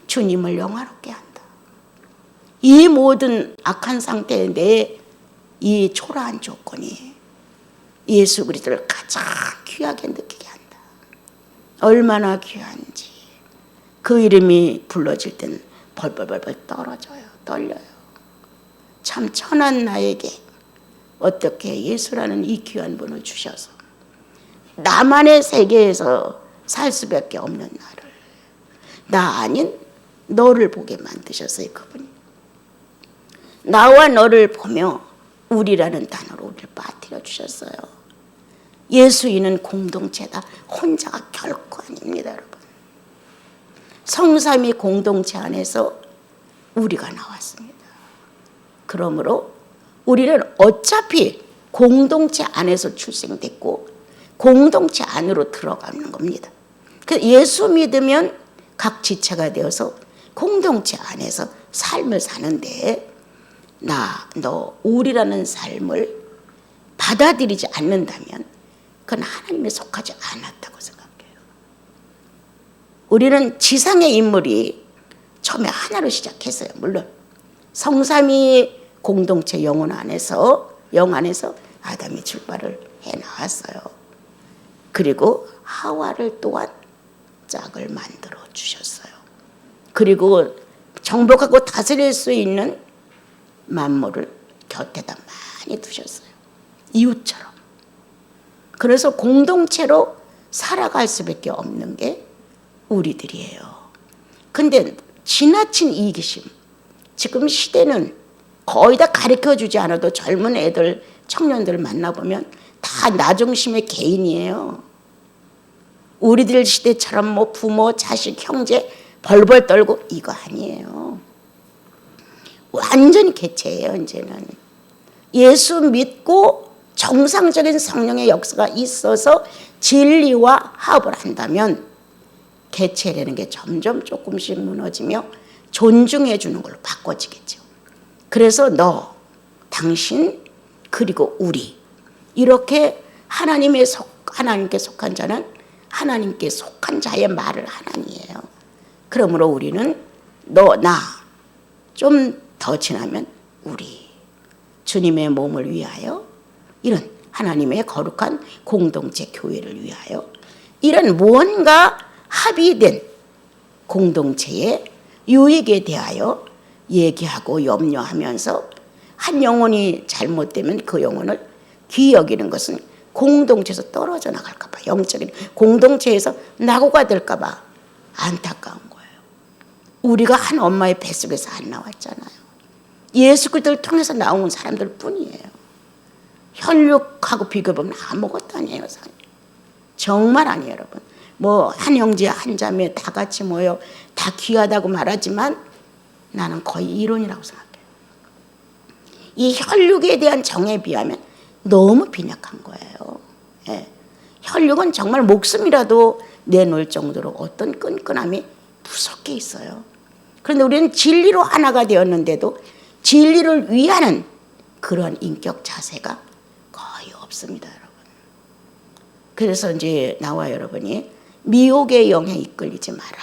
주님을 영화롭게 한다. 이 모든 악한 상태의 내 이 초라한 조건이 예수 그리스도를 가장 귀하게 느끼게 한다. 얼마나 귀한지 그 이름이 불러질 때는 벌벌벌벌 떨려요. 참 천한 나에게 어떻게 예수라는 이 귀한 분을 주셔서 나만의 세계에서 살 수밖에 없는 나를 나 아닌 너를 보게 만드셨어요. 그분이 나와 너를 보며 우리라는 단어로 우리를 빠뜨려 주셨어요. 예수인은 공동체다. 혼자가 결코 아닙니다, 여러분. 성삼위 공동체 안에서 우리가 나왔습니다. 그러므로 우리는 어차피 공동체 안에서 출생됐고 공동체 안으로 들어가는 겁니다. 그 예수 믿으면 각 지체가 되어서 공동체 안에서 삶을 사는데 나, 너, 우리라는 삶을 받아들이지 않는다면 그건 하나님에 속하지 않았다고 생각해요. 우리는 지상의 인물이 처음에 하나로 시작했어요. 물론 성삼위 공동체 영 안에서 아담이 출발을 해나왔어요. 그리고 하와를 또한 짝을 만들어 주셨어요. 그리고 정복하고 다스릴 수 있는 만물을 곁에다 많이 두셨어요. 이웃처럼. 그래서 공동체로 살아갈 수밖에 없는 게 우리들이에요. 근데 지나친 이기심, 지금 시대는 거의 다 가르쳐주지 않아도 젊은 애들, 청년들 만나보면 다 나중심의 개인이에요. 우리들 시대처럼 뭐 부모, 자식, 형제 벌벌 떨고 이거 아니에요. 완전히 개체예요. 이제는 예수 믿고 정상적인 성령의 역사가 있어서 진리와 합을 한다면 개체라는 게 점점 조금씩 무너지며 존중해 주는 걸로 바꿔지겠죠. 그래서 너, 당신, 그리고 우리 이렇게 하나님께 속한 자는 하나님께 속한 자의 말을 하나니에요. 그러므로 우리는 너, 나, 좀 더 지나면 우리 주님의 몸을 위하여 이런 하나님의 거룩한 공동체 교회를 위하여 이런 무언가 합의된 공동체의 유익에 대하여 얘기하고 염려하면서 한 영혼이 잘못되면 그 영혼을 귀히 여기는 것은 공동체에서 떨어져 나갈까 봐, 영적인 공동체에서 낙오가 될까 봐 안타까운 거예요. 우리가 한 엄마의 뱃속에서 안 나왔잖아요. 예수 그리스도를 통해서 나온 사람들 뿐이에요. 혈육하고 비교해보면 아무것도 아니에요. 정말 아니에요, 여러분. 뭐 한 형제 한 자매 다 같이 모여 다 귀하다고 말하지만 나는 거의 이론이라고 생각해요. 이 혈육에 대한 정에 비하면 너무 빈약한 거예요. 예. 혈육은 정말 목숨이라도 내놓을 정도로 어떤 끈끈함이 무섭게 있어요. 그런데 우리는 진리로 하나가 되었는데도 진리를 위하는 그런 인격 자세가 거의 없습니다, 여러분. 그래서 이제 나와 여러분이 미혹의 영에 이끌리지 마라.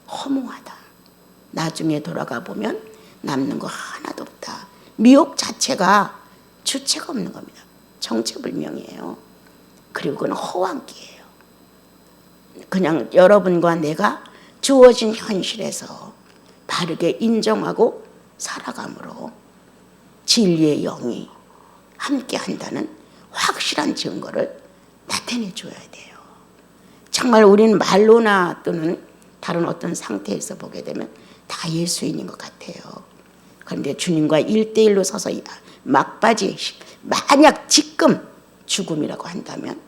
허무하다. 나중에 돌아가 보면 남는 거 하나도 없다. 미혹 자체가 주체가 없는 겁니다. 정체불명이에요. 그리고 그건 허황기예요. 그냥 여러분과 내가 주어진 현실에서 바르게 인정하고 살아감으로 진리의 영이 함께 한다는 확실한 증거를 나타내 줘야 돼요. 정말 우리는 말로나 또는 다른 어떤 상태에서 보게 되면 다 예수인인 것 같아요. 그런데 주님과 1대1로 서서 막바지 만약 지금 죽음이라고 한다면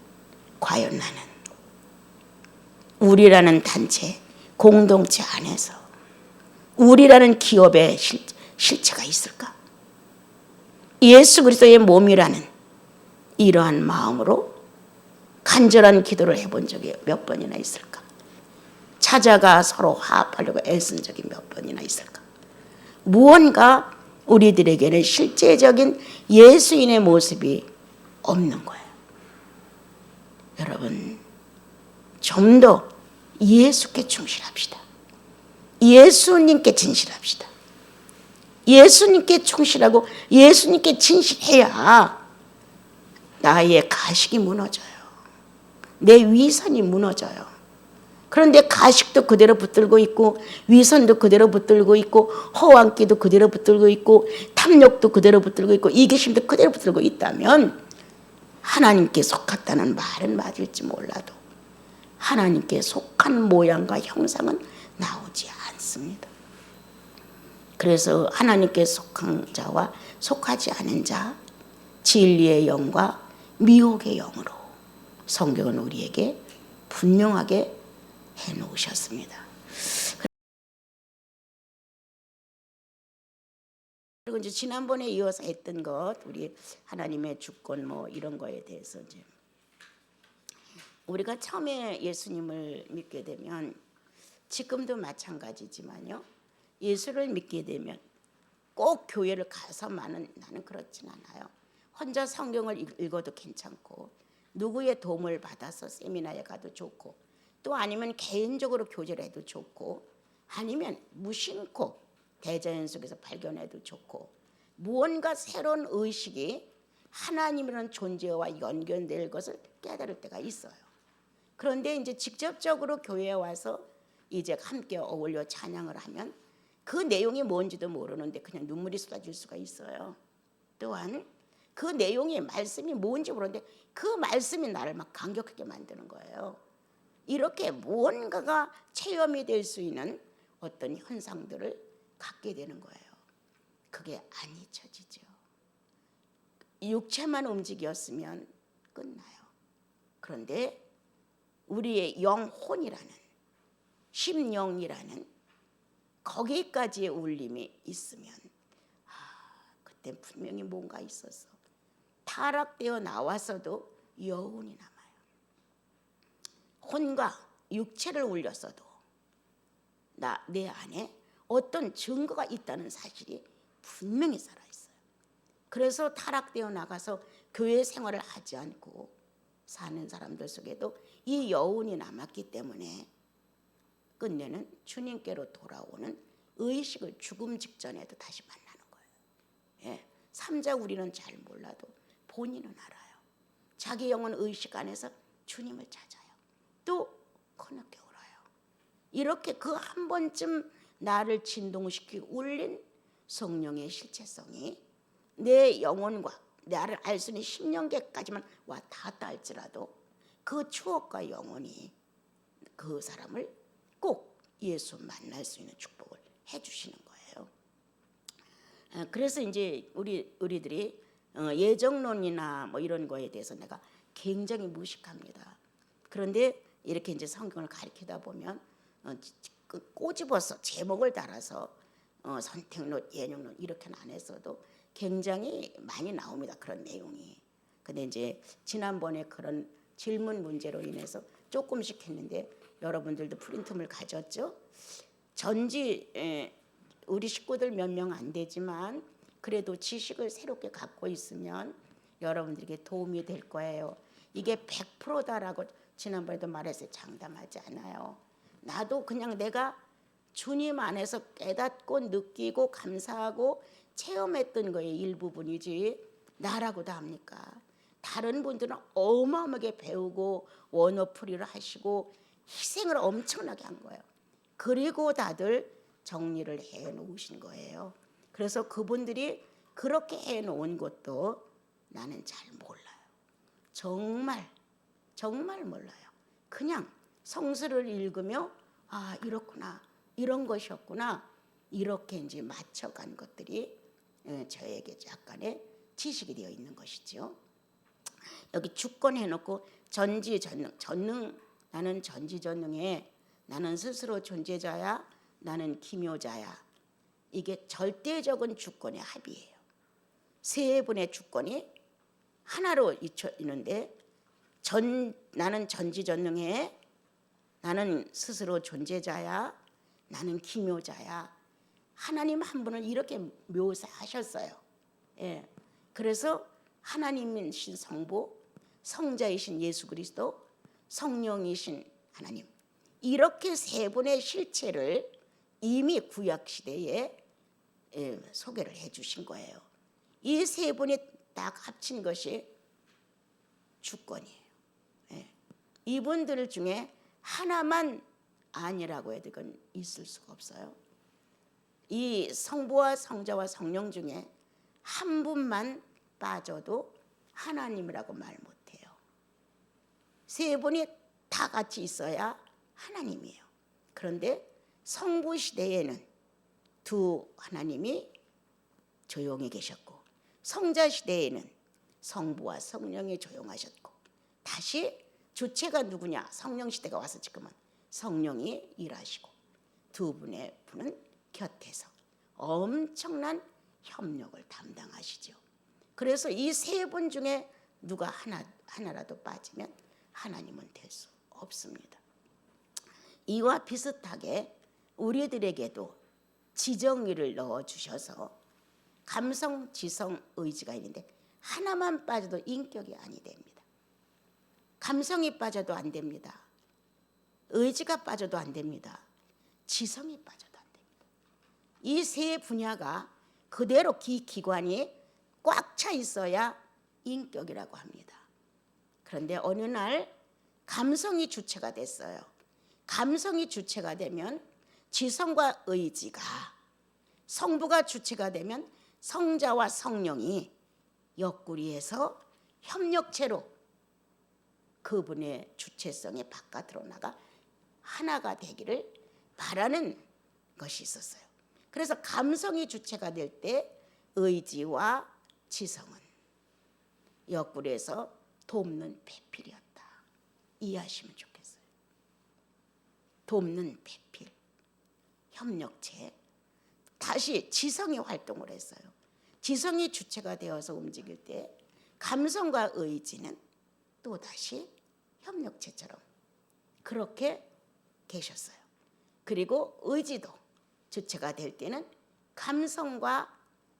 과연 나는 우리라는 단체 공동체 안에서 우리라는 기업의 실체가 있을까? 예수 그리스도의 몸이라는 이러한 마음으로 간절한 기도를 해본 적이 몇 번이나 있을까? 찾아가 서로 화합하려고 애쓴 적이 몇 번이나 있을까? 무언가 우리들에게는 실제적인 예수인의 모습이 없는 거예요. 여러분, 좀 더 예수께 충실합시다. 예수님께 진실합시다. 예수님께 충실하고 예수님께 진실해야 나의 가식이 무너져요. 내 위선이 무너져요. 그런데 가식도 그대로 붙들고 있고 위선도 그대로 붙들고 있고 허황기도 그대로 붙들고 있고 탐욕도 그대로 붙들고 있고 이기심도 그대로 붙들고 있다면 하나님께 속았다는 말은 맞을지 몰라도 하나님께 속한 모양과 형상은 나오지 않습니다. 그래서 하나님께 속한 자와 속하지 않은 자, 진리의 영과 미혹의 영으로 성경은 우리에게 분명하게 해놓으셨습니다. 그리고 이제 지난번에 이어서 했던 것, 우리 하나님의 주권 뭐 이런 거에 대해서 이제 우리가 처음에 예수님을 믿게 되면 지금도 마찬가지지만요. 예수를 믿게 되면 꼭 교회를 가서만은 나는 그렇진 않아요. 혼자 성경을 읽어도 괜찮고 누구의 도움을 받아서 세미나에 가도 좋고 또 아니면 개인적으로 교제를 해도 좋고 아니면 무심코 대자연 속에서 발견해도 좋고 무언가 새로운 의식이 하나님이라는 존재와 연결될 것을 깨달을 때가 있어요. 그런데 이제 직접적으로 교회에 와서 이제 함께 어울려 찬양을 하면 그 내용이 뭔지도 모르는데 그냥 눈물이 쏟아질 수가 있어요. 또한 그 내용이 말씀이 뭔지 모르는데 그 말씀이 나를 막 감격하게 만드는 거예요. 이렇게 무언가가 체험이 될 수 있는 어떤 현상들을 갖게 되는 거예요. 그게 안 잊혀지죠. 육체만 움직였으면 끝나요. 그런데 우리의 영혼이라는 심령이라는 거기까지의 울림이 있으면 그때 분명히 뭔가 있어서 타락되어 나와서도 여운이 남아요. 혼과 육체를 울렸어도 내 안에 어떤 증거가 있다는 사실이 분명히 살아있어요. 그래서 타락되어 나가서 교회 생활을 하지 않고 사는 사람들 속에도 이 여운이 남았기 때문에 끝내는 주님께로 돌아오는 의식을 죽음 직전에도 다시 만나는 거예요. 예, 삼자 우리는 잘 몰라도 본인은 알아요. 자기 영혼 의식 안에서 주님을 찾아요. 또 커늦게 울어요. 이렇게 그 한 번쯤 나를 진동시키고 울린 성령의 실체성이 내 영혼과 나를 알 수 있는 심령계까지만 와 닿았다 할지라도 그 추억과 영혼이 그 사람을 꼭 예수 만날 수 있는 축복을 해주시는 거예요. 그래서 이제 우리들이 예정론이나 뭐 이런 거에 대해서 내가 굉장히 무식합니다. 그런데 이렇게 이제 성경을 가리키다 보면 꼬집어서 제목을 달아서 선택론, 예정론 이렇게는 안 했어도 굉장히 많이 나옵니다. 그런 내용이. 근데 이제 지난번에 그런 질문 문제로 인해서 조금씩 했는데 여러분들도 프린트물 가졌죠? 전지 우리 식구들 몇 명 안 되지만 그래도 지식을 새롭게 갖고 있으면 여러분들에게 도움이 될 거예요. 이게 100%다라고 지난번에도 말했어요. 장담하지 않아요. 나도 그냥 내가 주님 안에서 깨닫고 느끼고 감사하고 체험했던 거의 일부분이지 나라고도 합니까? 다른 분들은 어마어마하게 배우고 원어풀이를 하시고 희생을 엄청나게 한 거예요. 그리고 다들 정리를 해놓으신 거예요. 그래서 그분들이 그렇게 해놓은 것도 나는 잘 몰라요. 정말 몰라요. 그냥 성서를 읽으며 이렇구나, 이런 것이었구나, 이렇게 이제 맞춰간 것들이 저에게 약간의 지식이 되어 있는 것이죠. 여기 주권 해놓고 전능, 나는 전지전능해, 나는 스스로 존재자야, 나는 기묘자야. 이게 절대적인 주권의 합이에요. 세 분의 주권이 하나로 있는데 나는 전지전능해, 나는 스스로 존재자야, 나는 기묘자야. 하나님 한 분을 이렇게 묘사하셨어요. 예. 그래서 하나님이신 성부, 성자이신 예수 그리스도, 성령이신 하나님, 이렇게 세 분의 실체를 이미 구약시대에 소개를 해 주신 거예요. 이 세 분이 딱 합친 것이 주권이에요. 이분들 중에 하나만 아니라고 해도 그건 있을 수가 없어요. 이 성부와 성자와 성령 중에 한 분만 빠져도 하나님이라고 말 못해요. 세 분이 다 같이 있어야 하나님이에요. 그런데 성부 시대에는 두 하나님이 조용히 계셨고 성자 시대에는 성부와 성령이 조용하셨고 다시 주체가 누구냐? 성령 시대가 와서 지금은 성령이 일하시고 두 분의 분은 곁에서 엄청난 협력을 담당하시죠. 그래서 이 세 분 중에 누가 하나라도 빠지면 하나님은 될 수 없습니다. 이와 비슷하게 우리들에게도 지정의를 넣어주셔서 감성, 지성, 의지가 있는데 하나만 빠져도 인격이 아니 됩니다. 감성이 빠져도 안 됩니다. 의지가 빠져도 안 됩니다. 지성이 빠져도 안 됩니다. 이 세 분야가 그대로 기관이 꽉 차 있어야 인격이라고 합니다. 그런데 어느 날 감성이 주체가 됐어요. 감성이 주체가 되면 지성과 의지가, 성부가 주체가 되면 성자와 성령이 옆구리에서 협력체로 그분의 주체성이 바깥으로 나가 하나가 되기를 바라는 것이 있었어요. 그래서 감성이 주체가 될 때 의지와 지성은 옆구리에서 돕는 배필이었다. 이해하시면 좋겠어요. 돕는 배필, 협력체. 다시 지성이 활동을 했어요. 지성이 주체가 되어서 움직일 때 감성과 의지는 또다시 협력체처럼 그렇게 계셨어요. 그리고 의지도 주체가 될 때는 감성과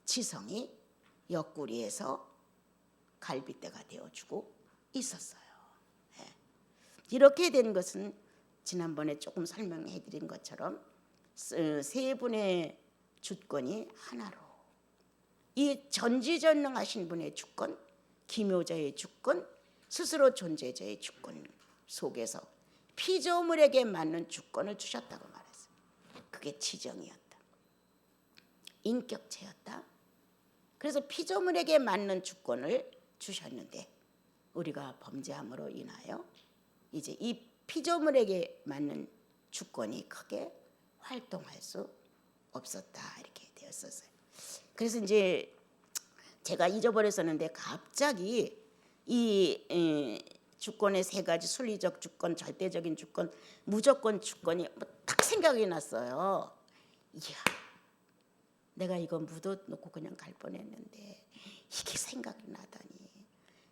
지성이 옆구리에서 갈빗대가 되어주고 있었어요. 이렇게 된 것은 지난번에 조금 설명해 드린 것처럼 세 분의 주권이 하나로, 이 전지전능하신 분의 주권, 기묘자의 주권, 스스로 존재자의 주권 속에서 피조물에게 맞는 주권을 주셨다고 말했어요. 그게 지정이었다. 인격체였다. 그래서 피조물에게 맞는 주권을 주셨는데 우리가 범죄함으로 인하여 이제 이 피조물에게 맞는 주권이 크게 활동할 수 없었다, 이렇게 되었었어요. 그래서 이제 제가 잊어버렸었는데 갑자기 이 주권의 세 가지, 순리적 주권, 절대적인 주권, 무조건 주권이 딱 생각이 났어요. 이야, 내가 이거 묻어놓고 그냥 갈 뻔했는데 이게 생각이 나다니.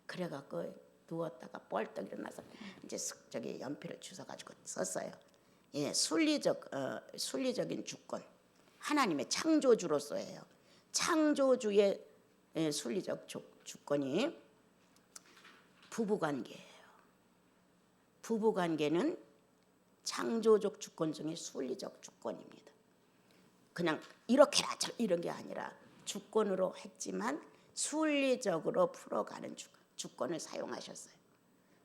그래갖고 누웠다가 뻘떡 일어나서 이제 저기 연필을 주워가지고 썼어요. 예, 순리적인 주권, 하나님의 창조주로서예요. 창조주의 순리적 주권이 부부관계예요. 부부관계는 창조적 주권 중에 순리적 주권입니다. 그냥 이렇게라 이런 게 아니라 주권으로 했지만 순리적으로 풀어가는 주권을 사용하셨어요.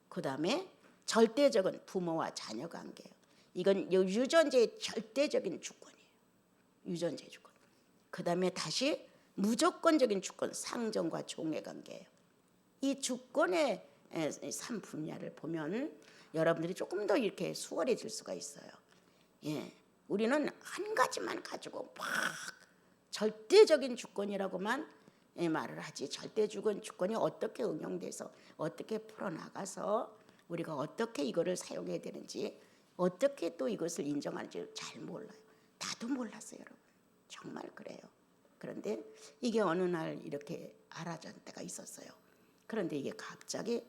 그 다음에 절대적인 부모와 자녀 관계예요. 이건 유전자의 절대적인 주권이에요. 유전자의 주권. 그 다음에 다시 무조건적인 주권, 상정과 종의 관계예요. 이 주권의 3분야를 보면 여러분들이 조금 더 이렇게 수월해질 수가 있어요. 예, 우리는 한 가지만 가지고 막 절대적인 주권이라고만 말을 하지, 절대적인 주권이 어떻게 응용돼서 어떻게 풀어나가서 우리가 어떻게 이거를 사용해야 되는지, 어떻게 또 이것을 인정하는지 잘 몰라요. 나도 몰랐어요, 여러분. 정말 그래요. 그런데 이게 어느 날 이렇게 알아진 때가 있었어요. 그런데 이게 갑자기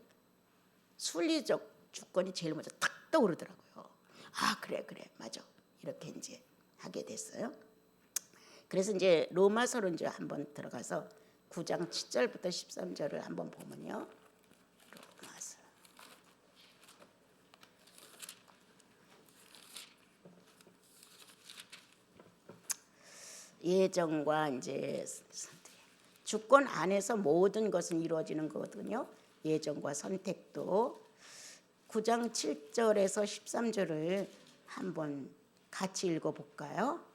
순리적 주권이 제일 먼저 탁 떠오르더라고요. 아, 그래 맞아, 이렇게 이제 하게 됐어요. 그래서 이제 로마서로 이제 한번 들어가서 9장 7절부터 13절을 한번 보면요. 로마서. 예정과 이제 주권 안에서 모든 것은 이루어지는 거거든요. 예정과 선택도. 9장 7절에서 13절을 한번 같이 읽어볼까요?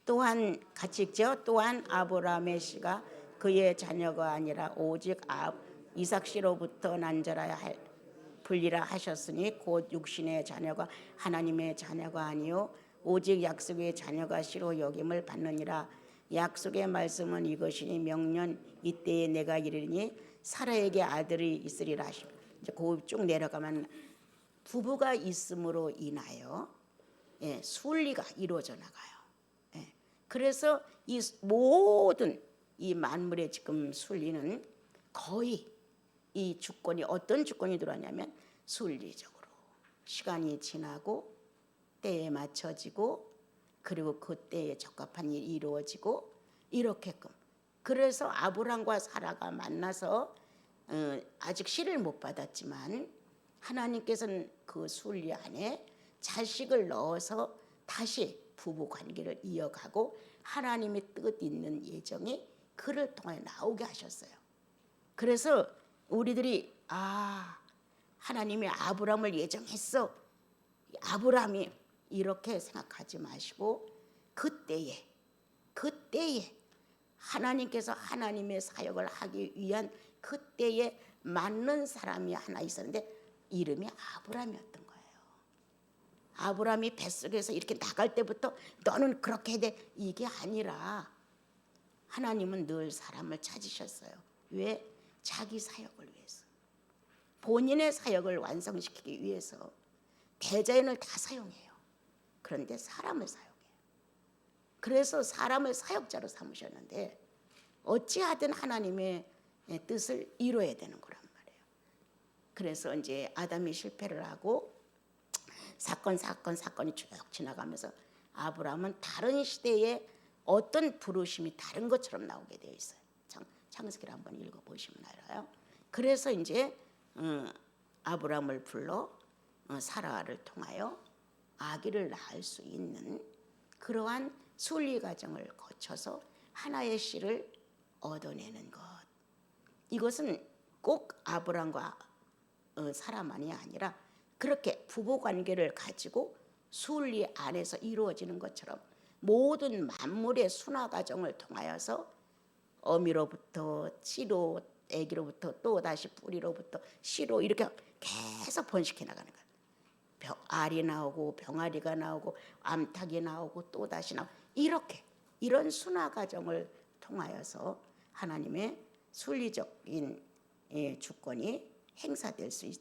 또한 같이 읽죠. 또한 아브라함의 씨가 그의 자녀가 아니라 오직 이삭 씨로부터 난자라 불리라 하셨으니 곧 육신의 자녀가 하나님의 자녀가 아니요 오직 약속의 자녀가 씨로 여김을 받느니라. 약속의 말씀은 이것이니 명년 이때에 내가 이르니 사라에게 아들이 있으리라 하시고, 이제 그 쭉 내려가면 부부가 있음으로 인하여 순리가 이루어져 나가요. 그래서 이 모든 이 만물의 지금 순리는 거의 이 주권이 어떤 주권이 들어왔냐면 순리적으로 시간이 지나고 때에 맞춰지고 그리고 그 때에 적합한 일이 이루어지고 이렇게끔. 그래서 아브람과 사라가 만나서 아직 씨를 못 받았지만 하나님께서는 그 순리 안에 자식을 넣어서 다시 부부 관계를 이어가고 하나님의 뜻 있는 예정이 그를 통해 나오게 하셨어요. 그래서 우리들이 하나님이 아브람을 예정했어. 아브람이 이렇게 생각하지 마시고 그때에 하나님께서 하나님의 사역을 하기 위한 그때에 맞는 사람이 하나 있었는데 이름이 아브람이었던 거예요. 아브람이 뱃속에서 이렇게 나갈 때부터 너는 그렇게 해야 돼 이게 아니라 하나님은 늘 사람을 찾으셨어요. 왜? 자기 사역을 위해서. 본인의 사역을 완성시키기 위해서 대자연을 다 사용해요. 그런데 사람을 사용해요. 그래서 사람을 사역자로 삼으셨는데 어찌하든 하나님의 뜻을 이루어야 되는 거란 말이에요. 그래서 이제 아담이 실패를 하고 사건이 쭉 지나가면서 아브라함은 다른 시대에 어떤 부르심이 다른 것처럼 나오게 되어 있어요. 창세기를 한번 읽어보시면 알아요. 그래서 이제 아브라함을 불러 사라를 통하여 아기를 낳을 수 있는 그러한 순리 과정을 거쳐서 하나의 씨를 얻어내는 것. 이것은 꼭 아브람과 사라만이 아니라 그렇게 부부관계를 가지고 순리 안에서 이루어지는 것처럼 모든 만물의 순화 과정을 통하여서 어미로부터 씨로 아기로부터 또 다시 뿌리로부터 씨로 이렇게 계속 번식해 나가는 거예요. 알이 나오고 병아리가 나오고 암탉이 나오고 또 다시 나오고 이렇게 이런 순화 과정을 통하여서 하나님의 순리적인 주권이 행사될 수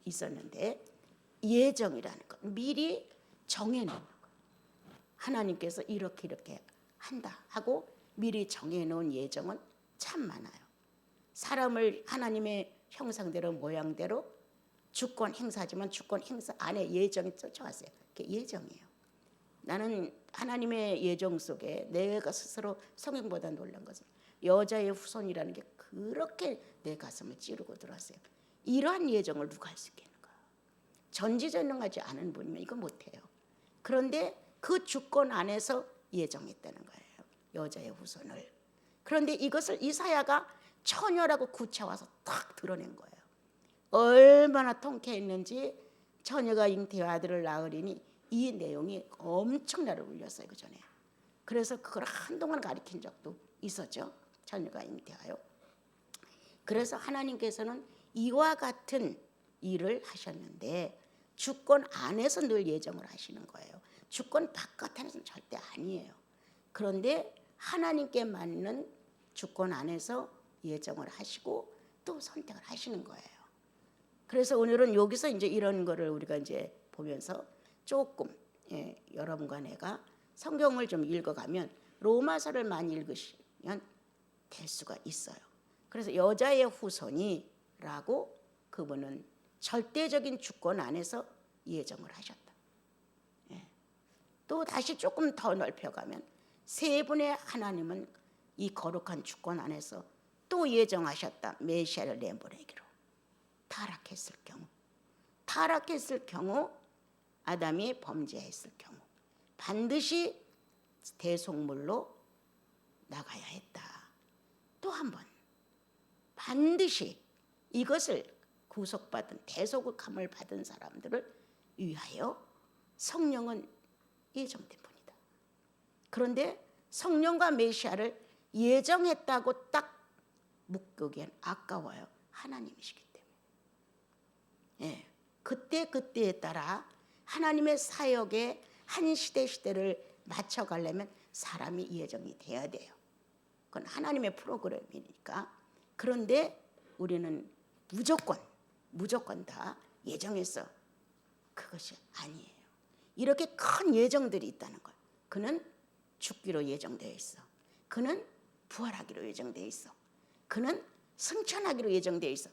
있었는데 예정이라는 것 미리 정해놓는 것 하나님께서 이렇게 한다 하고 미리 정해놓은 예정은 참 많아요. 사람을 하나님의 형상대로 모양대로 주권 행사지만 주권 행사 안에 예정이 쫓아왔어요. 그게 예정이에요. 나는 하나님의 예정 속에 내가 스스로 성경보다 놀란 것은 여자의 후손이라는 게 그렇게 내 가슴을 찌르고 들었어요. 이러한 예정을 누가 할 수 있겠는가? 전지전능하지 않은 분이면 이거 못해요. 그런데 그 주권 안에서 예정했다는 거예요. 여자의 후손을. 그런데 이것을 이사야가 처녀라고 구차와서 딱 드러낸 거예요. 얼마나 통쾌했는지 처녀가 잉태와 아들을 낳으리니 이 내용이 엄청나게 울렸어요. 그 전에. 그래서 그걸 한동안 가리킨 적도 있었죠. 처녀가 잉태하여. 그래서 하나님께서는 이와 같은 일을 하셨는데 주권 안에서 늘 예정을 하시는 거예요. 주권 바깥에서는 절대 아니에요. 그런데 하나님께 맞는 주권 안에서 예정을 하시고 또 선택을 하시는 거예요. 그래서 오늘은 여기서 이제 이런 거를 우리가 이제 보면서 조금 여러분과 내가 성경을 좀 읽어가면 로마서를 많이 읽으시면 될 수가 있어요. 그래서 여자의 후손이라고 그분은 절대적인 주권 안에서 예정을 하셨다. 또 다시 조금 더 넓혀가면 세 분의 하나님은 이 거룩한 주권 안에서 또 예정하셨다. 메시아를 내보내기로. 타락했을 경우 아담이 범죄했을 경우 반드시 대속물로 나가야 했다. 또 한 번 반드시 이것을 구속받은 대속감을 받은 사람들을 위하여 성령은 예정된 분이다. 그런데 성령과 메시아를 예정했다고 딱 묶기엔 아까워요. 하나님이시기 때문에. 그때에 따라 하나님의 사역에 한 시대를 맞춰가려면 사람이 예정이 돼야 돼요. 그건 하나님의 프로그램이니까. 그런데 우리는 무조건 다 예정했어. 그것이 아니에요. 이렇게 큰 예정들이 있다는 거예요. 그는 죽기로 예정되어 있어. 그는 부활하기로 예정되어 있어. 그는 승천하기로 예정되어 있어.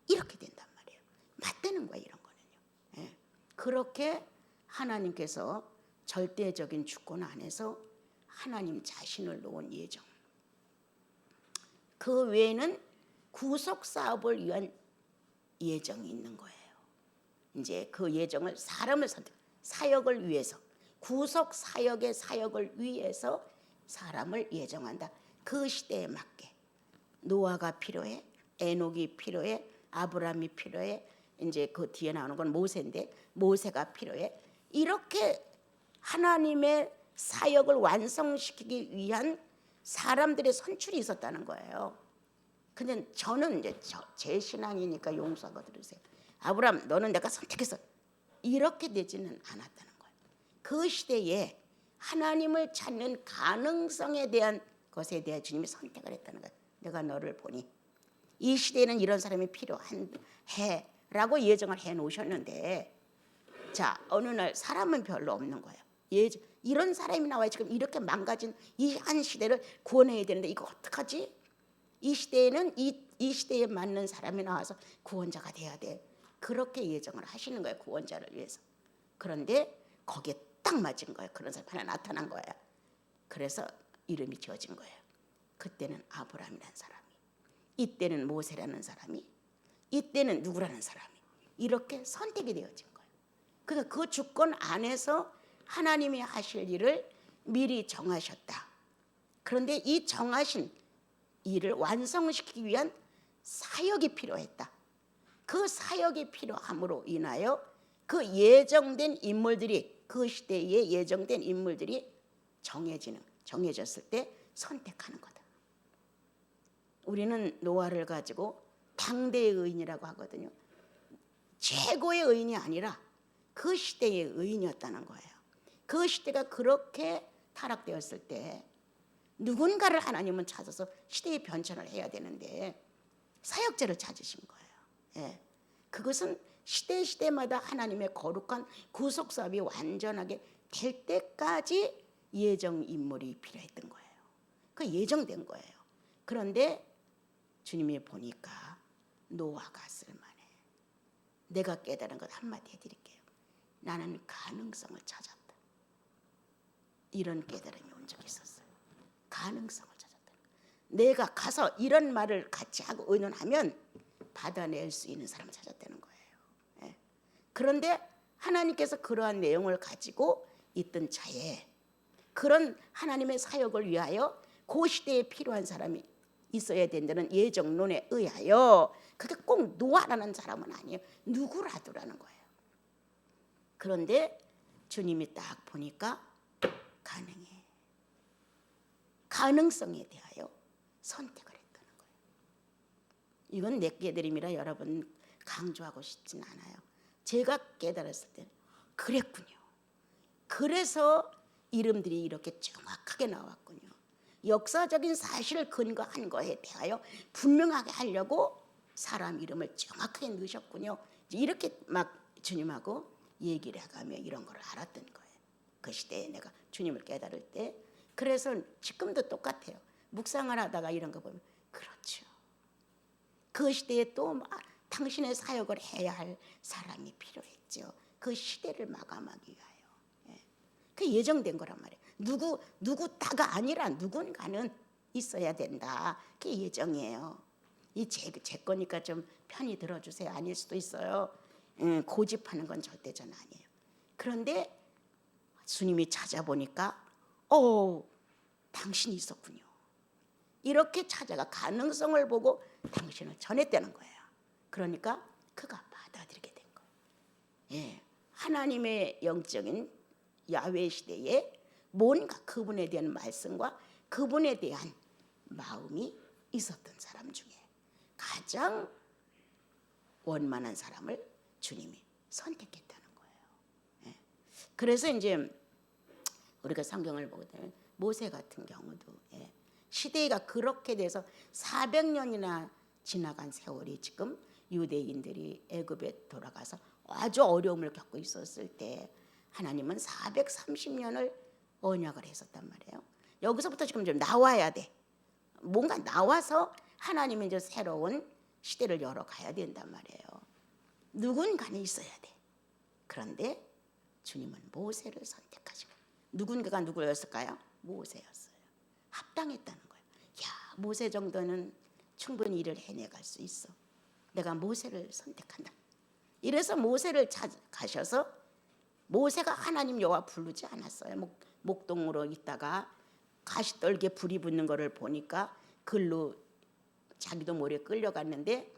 이렇게 된단 말이에요. 맞대는 거예요, 이런 거는요. 예. 그렇게 하나님께서 절대적인 주권 안에서 하나님 자신을 놓은 예정. 그 외에는 구속 사업을 위한 예정이 있는 거예요. 이제 그 예정을 사람을 선택, 사역을 위해서, 구속 사역의 사역을 위해서 사람을 예정한다. 그 시대에 맞게 노아가 필요해, 에녹이 필요해, 아브라함이 필요해. 이제 그 뒤에 나오는 건 모세인데 모세가 필요해. 이렇게 하나님의 사역을 완성시키기 위한 사람들의 선출이 있었다는 거예요. 근데 저는 이제 제 신앙이니까 용서하고 들으세요. 아브라함, 너는 내가 선택해서 이렇게 되지는 않았다는 거예요. 그 시대에 하나님을 찾는 가능성에 대한 것에 대해 주님이 선택을 했다는 거예요. 내가 너를 보니 이 시대에는 이런 사람이 필요한 해라고 예정을 해 놓으셨는데, 자, 어느 날 사람은 별로 없는 거예요. 이런 사람이 나와야 지금 이렇게 망가진 이 한 시대를 구원해야 되는데 이거 어떡하지? 이 시대에는 이 시대에 맞는 사람이 나와서 구원자가 돼야 돼. 그렇게 예정을 하시는 거예요, 구원자를 위해서. 그런데 거기에 딱 맞은 거예요. 그런 사람이 하나 나타난 거예요. 그래서 이름이 지어진 거예요. 그때는 아브라함이라는 사람이, 이때는 모세라는 사람이, 이때는 누구라는 사람이 이렇게 선택이 되어진 거예요. 그러니까 그 주권 안에서 하나님이 하실 일을 미리 정하셨다. 그런데 이 정하신 일을 완성시키기 위한 사역이 필요했다. 그 사역이 필요함으로 인하여 그 예정된 인물들이, 그 시대에 예정된 인물들이 정해졌을 때 선택하는 거다. 우리는 노아를 가지고 당대의 의인이라고 하거든요. 최고의 의인이 아니라 그 시대의 의인이었다는 거예요. 그 시대가 그렇게 타락되었을 때 누군가를 하나님은 찾아서 시대의 변천을 해야 되는데 사역자를 찾으신 거예요. 예. 그것은 시대마다 하나님의 거룩한 구속사업이 완전하게 될 때까지 예정 인물이 필요했던 거예요. 그 예정된 거예요. 그런데 주님이 보니까 노아가 쓸만해. 내가 깨달은 것 한마디 해드릴게요. 나는 가능성을 찾았다. 이런 깨달음이 온 적이 있었어요. 가능성을 찾았다. 내가 가서 이런 말을 같이 하고 의논하면 받아낼 수 있는 사람을 찾았다는 거예요. 예. 그런데 하나님께서 그러한 내용을 가지고 있던 차에 그런 하나님의 사역을 위하여 그 시대에 필요한 사람이 있어야 된다는 예정론에 의하여, 그게 꼭 노아라는 사람은 아니에요. 누구라도라는 거예요. 그런데 주님이 딱 보니까 가능해. 가능성에 대하여 선택을 했다는 거예요. 이건 내 깨달음이라 여러분 강조하고 싶진 않아요. 제가 깨달았을 때는 그랬군요. 그래서 이름들이 이렇게 정확하게 나왔군요. 역사적인 사실을 근거한 거에 대하여 분명하게 하려고 사람 이름을 정확하게 넣으셨군요. 이렇게 막 주님하고 얘기를 해가며 이런 걸 알았던 거예요. 그 시대에 내가 주님을 깨달을 때. 그래서 지금도 똑같아요. 묵상을 하다가 이런 거 보면 그렇죠. 그 시대에 또 당신의 사역을 해야 할 사람이 필요했죠. 그 시대를 마감하기 위하여. 그 예정된 거란 말이에요. 누구 따가 아니라 누군가는 있어야 된다. 그게 예정이에요. 이 제 거니까 좀 편히 들어주세요. 아닐 수도 있어요. 고집하는 건 절대 전 아니에요. 그런데 주님이 찾아보니까 당신이 있었군요. 이렇게 찾아가 가능성을 보고 당신을 전했다는 거예요. 그러니까 그가 받아들이게 된 거예요. 예, 하나님의 영적인 야훼 시대에 뭔가 그분에 대한 말씀과 그분에 대한 마음이 있었던 사람 중에 가장 원만한 사람을 주님이 선택했다는 거예요. 예. 그래서 이제 우리가 성경을 보게 되면 모세 같은 경우도 시대가 그렇게 돼서 400년이나 지나간 세월이 지금 유대인들이 애굽에 돌아가서 아주 어려움을 겪고 있었을 때 하나님은 430년을 언약을 했었단 말이에요. 여기서부터 지금 좀 나와야 돼. 뭔가 나와서 하나님의 이제 새로운 시대를 열어가야 된단 말이에요. 누군가는 있어야 돼. 그런데 주님은 모세를 선택하시고, 누군가가 누구였을까요? 모세였어요. 합당했다는 거예요. 야, 모세 정도는 충분히 일을 해내갈 수 있어. 내가 모세를 선택한다. 이래서 모세를 가셔서, 모세가 하나님 여호와 부르지 않았어요. 목동으로 있다가 가시떨기에 불이 붙는 거를 보니까 글로 자기도 모래 끌려갔는데,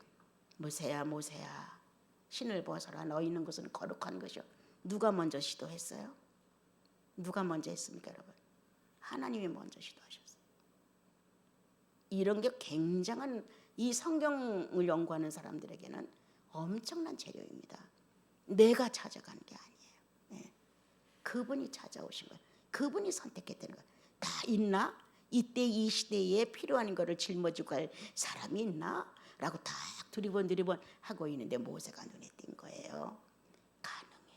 모세야 모세야 신을 벗어라, 너 있는 곳은 거룩한 것이요. 누가 먼저 시도했어요? 누가 먼저 했습니까, 여러분? 하나님이 먼저 시도하셨어요. 이런 게 굉장한, 이 성경을 연구하는 사람들에게는 엄청난 재료입니다. 내가 찾아가는 게 아니에요. 네. 그분이 찾아오신 거예요. 그분이 선택했다는 거예요. 다 있나? 이때 이 시대에 필요한 거를 짊어지고 갈 사람이 있나? 라고 딱 두리번 하고 있는데 모세가 눈에 띈 거예요. 가능해.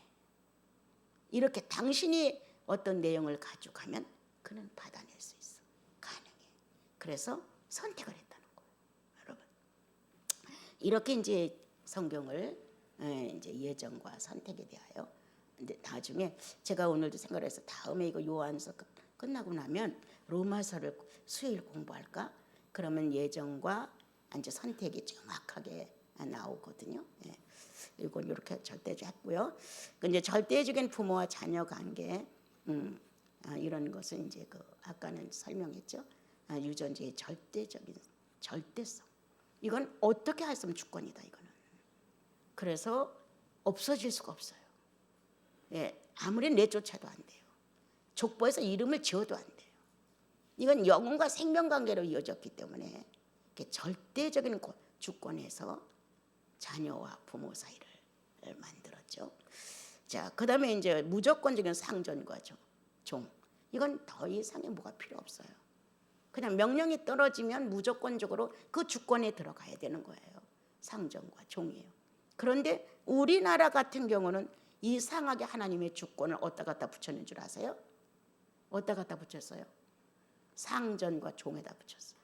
이렇게 당신이 어떤 내용을 가져가면 그는 받아낼 수 있어. 가능해. 그래서 선택을 했다는 거예요, 여러분. 이렇게 이제 성경을 이제 예정과 선택에 대하여, 근데 나중에 제가 오늘도 생각을 해서 다음에 이거 요한서 끝나고 나면 로마서를 수요일 공부할까? 그러면 예정과 이제 선택이 정확하게 나오거든요. 예. 이건 이렇게 절대적이고요. 이제 절대적인 부모와 자녀 관계, 이런 것은 이제 아까는 설명했죠. 유전자의 절대적인 절대성. 이건 어떻게 했으면 주권이다, 이거는. 그래서 없어질 수가 없어요. 예, 아무리 내쫓아도 안 돼요. 족보에서 이름을 지어도 안 돼요. 이건 영혼과 생명관계로 이어졌기 때문에 절대적인 주권에서 자녀와 부모 사이를 만들었죠. 자, 그 다음에 이제 무조건적인 상전과 종. 이건 더 이상의 뭐가 필요 없어요. 그냥 명령이 떨어지면 무조건적으로 그 주권에 들어가야 되는 거예요. 상전과 종이에요. 그런데 우리나라 같은 경우는 이상하게 하나님의 주권을 어디다 갖다 붙였는 줄 아세요? 어디다 갖다 붙였어요? 상전과 종에다 붙였어요.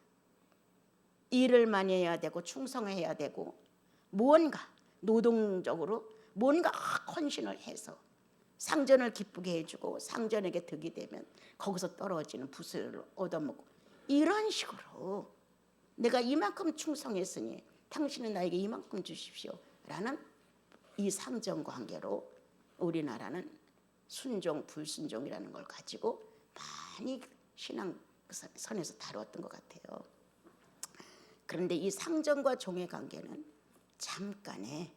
일을 많이 해야 되고 충성해야 되고 뭔가 노동적으로 뭔가 헌신을 해서 상전을 기쁘게 해주고 상전에게 득이 되면 거기서 떨어지는 부수를 얻어먹고, 이런 식으로 내가 이만큼 충성했으니 당신은 나에게 이만큼 주십시오 라는 이 상전 관계로 우리나라는 순종 불순종이라는 걸 가지고 많이 신앙선에서 다루었던 것 같아요. 그런데 이 상전과 종의 관계는 잠깐의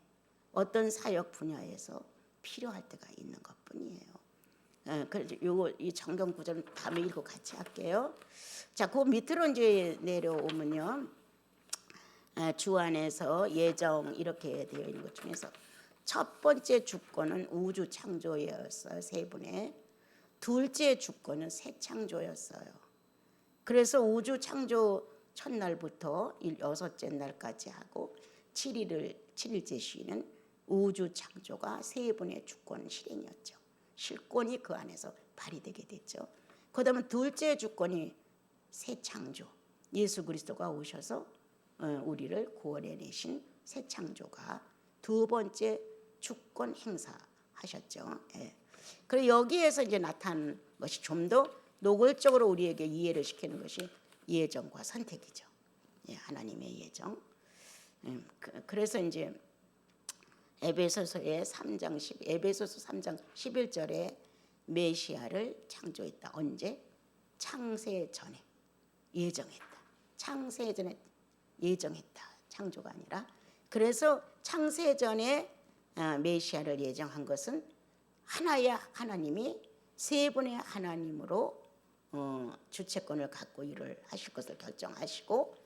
어떤 사역 분야에서 필요할 때가 있는 것뿐이에요. 그래서 이 정경 구절은 다음에 읽고 같이 할게요. 자, 그 밑으로 이제 내려오면요, 주 안에서 예정 이렇게 되어 있는 것 중에서 첫 번째 주권은 우주 창조였어요, 세 분의. 둘째 주권은 새 창조였어요. 그래서 우주 창조 첫날부터 여섯째 날까지 하고 7일째 쉬는 우주 창조가 세 분의 주권 실행이었죠. 실권이 그 안에서 발휘되게 됐죠. 그 다음에 둘째 주권이 새 창조, 예수 그리스도가 오셔서 우리를 구원해내신 새 창조가 두 번째 주권 행사하셨죠. 예. 그리고 여기에서 이제 나타난 것이 좀 더 노골적으로 우리에게 이해를 시키는 것이 예정과 선택이죠. 예, 하나님의 예정. 그래서 이제 에베소서 3장 11절에 메시아를 창조했다. 언제? 창세 전에 예정했다. 창세 전에 예정했다. 창조가 아니라. 그래서 창세 전에 메시아를 예정한 것은 하나의 하나님이 세 분의 하나님으로 주체권을 갖고 일을 하실 것을 결정하시고,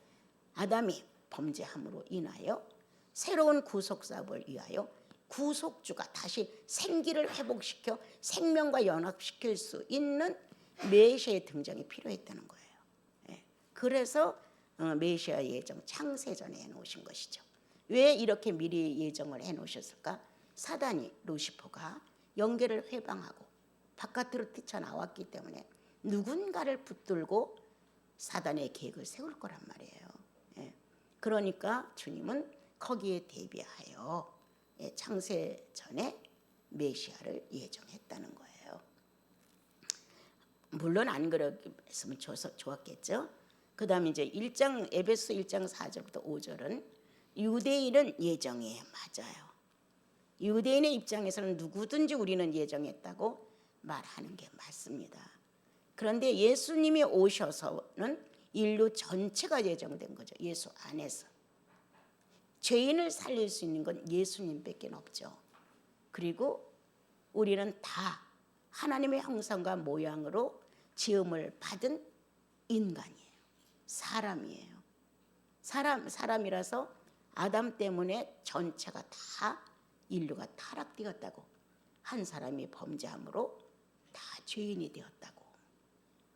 아담이 범죄함으로 인하여 새로운 구속사업을 위하여 구속주가 다시 생기를 회복시켜 생명과 연합시킬 수 있는 메시아의 등장이 필요했다는 거예요. 예. 그래서 메시아 예정 창세전에 해놓으신 것이죠. 왜 이렇게 미리 예정을 해놓으셨을까? 사단이, 루시퍼가 영계를 회방하고 바깥으로 뛰쳐나왔기 때문에 누군가를 붙들고 사단의 계획을 세울 거란 말이에요. 예. 그러니까 주님은 거기에 대비하여 창세 전에 메시아를 예정했다는 거예요. 물론 안 그랬으면 좋았겠죠. 그 다음에 이제 에베소 1장 4절부터 5절은 유대인은 예정이에요. 맞아요. 유대인의 입장에서는 누구든지 우리는 예정했다고 말하는 게 맞습니다. 그런데 예수님이 오셔서는 인류 전체가 예정된 거죠. 예수 안에서. 죄인을 살릴 수 있는 건 예수님밖에 없죠. 그리고 우리는 다 하나님의 형상과 모양으로 지음을 받은 인간이에요. 사람이에요. 사람이라서 아담 때문에 전체가 다 인류가 타락되었다고. 한 사람이 범죄함으로 다 죄인이 되었다고.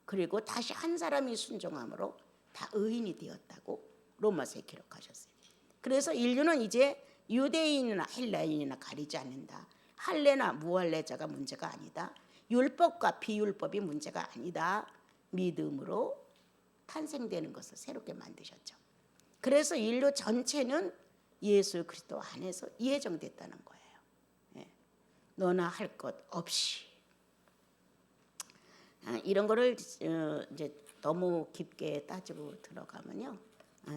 그리고 다시 한 사람이 순종함으로 다 의인이 되었다고 로마서에 기록하셨어요. 그래서 인류는 이제 유대인이나 헬라인이나 가리지 않는다. 할례나 무할례자가 문제가 아니다. 율법과 비율법이 문제가 아니다. 믿음으로 탄생되는 것을 새롭게 만드셨죠. 그래서 인류 전체는 예수 그리스도 안에서 예정됐다는 거예요. 너나 할 것 없이. 이런 거를 이제 너무 깊게 따지고 들어가면요,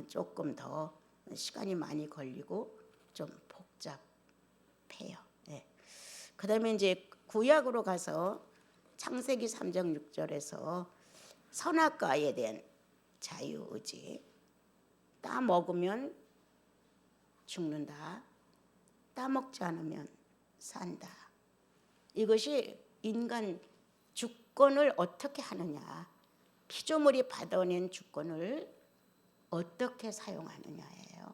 조금 더 시간이 많이 걸리고 좀 복잡해요. 그다음에 이제 구약으로 가서 창세기 3장 6절에서 선악과에 대한 자유의지. 따 먹으면 죽는다. 따 먹지 않으면 산다. 이것이 인간 주권을 어떻게 하느냐, 피조물이 받아낸 주권을 어떻게 사용하느냐예요.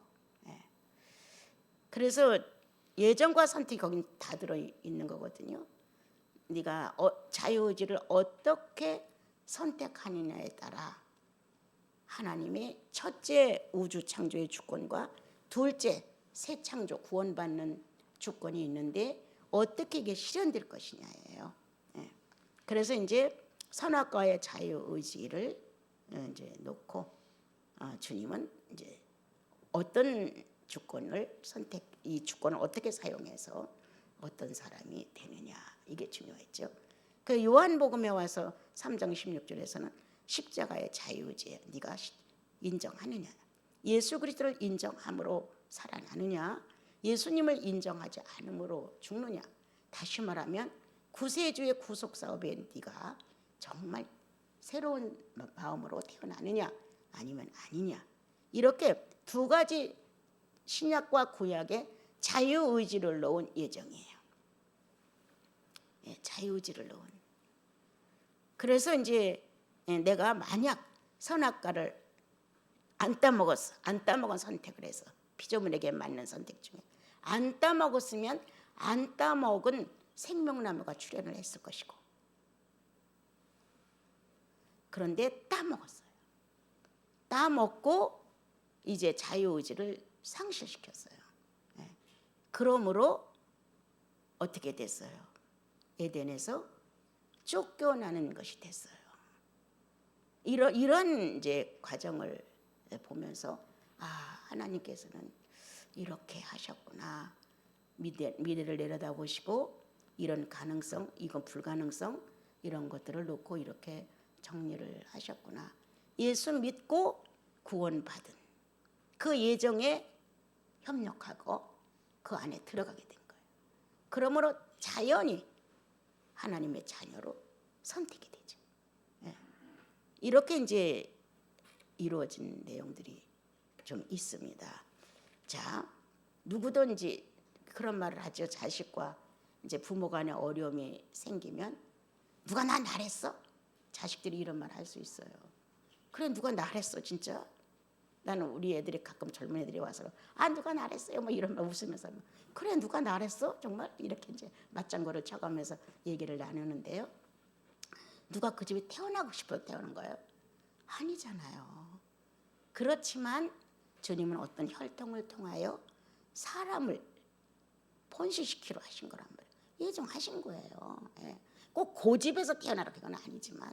그래서 예정과 선택이 거긴 다 들어있는 거거든요. 네가 자유의지를 어떻게 선택하느냐에 따라 하나님의 첫째 우주 창조의 주권과 둘째 새 창조 구원받는 주권이 있는데 어떻게 이게 실현될 것이냐예요. 그래서 이제 선악과의 자유의지를 이제 놓고 주님은 이제 어떤 주권을 이 주권을 어떻게 사용해서 어떤 사람이 되느냐, 이게 중요했죠. 그 요한복음에 와서 3장 16절에서는 십자가의 자유의지에 네가 인정하느냐, 예수 그리스도를 인정함으로 살아나느냐, 예수님을 인정하지 않음으로 죽느냐. 다시 말하면 구세주의 구속사업에 네가 정말 새로운 마음으로 태어나느냐 아니면 아니냐. 이렇게 두 가지 신약과 구약의 자유의지를 놓은 예정이에요. 자유의지를 놓은. 그래서 이제 내가 만약 선악과를 안 따먹었어. 안 따먹은 선택을 해서 피조물에게 맞는 선택 중에 안 따먹었으면 안 따먹은 생명나무가 출현을 했을 것이고, 그런데 따먹었어요. 따먹고 이제 자유의지를 상실시켰어요. 그러므로 어떻게 됐어요? 에덴에서 쫓겨나는 것이 됐어요. 이런 이제 과정을 보면서 하나님께서는 이렇게 하셨구나. 미래를 내려다보시고 이런 가능성, 이건 불가능성, 이런 것들을 놓고 이렇게 정리를 하셨구나. 예수 믿고 구원받은 그 예정에 협력하고 그 안에 들어가게 된 거예요. 그러므로 자연히 하나님의 자녀로 선택이 되죠. 이렇게 이제 이루어진 내용들이 좀 있습니다. 자, 누구든지 그런 말을 하죠. 자식과 이제 부모 간에 어려움이 생기면 누가 나 나랬어? 자식들이 이런 말 할 수 있어요. 그래, 누가 나랬어 진짜? 나는 우리 애들이 가끔 젊은 애들이 와서 누가 나랬어요? 뭐 이런 말 웃으면서 그래, 누가 나랬어? 정말 이렇게 이제 맞장구를 쳐가면서 얘기를 나누는데요. 누가 그 집에 태어나고 싶어서 태어난 거예요? 아니잖아요. 그렇지만 주님은 어떤 혈통을 통하여 사람을 번식시키려 하신 거란 말이에요. 예정하신 거예요. 꼭 고집에서 태어나라 그건 아니지만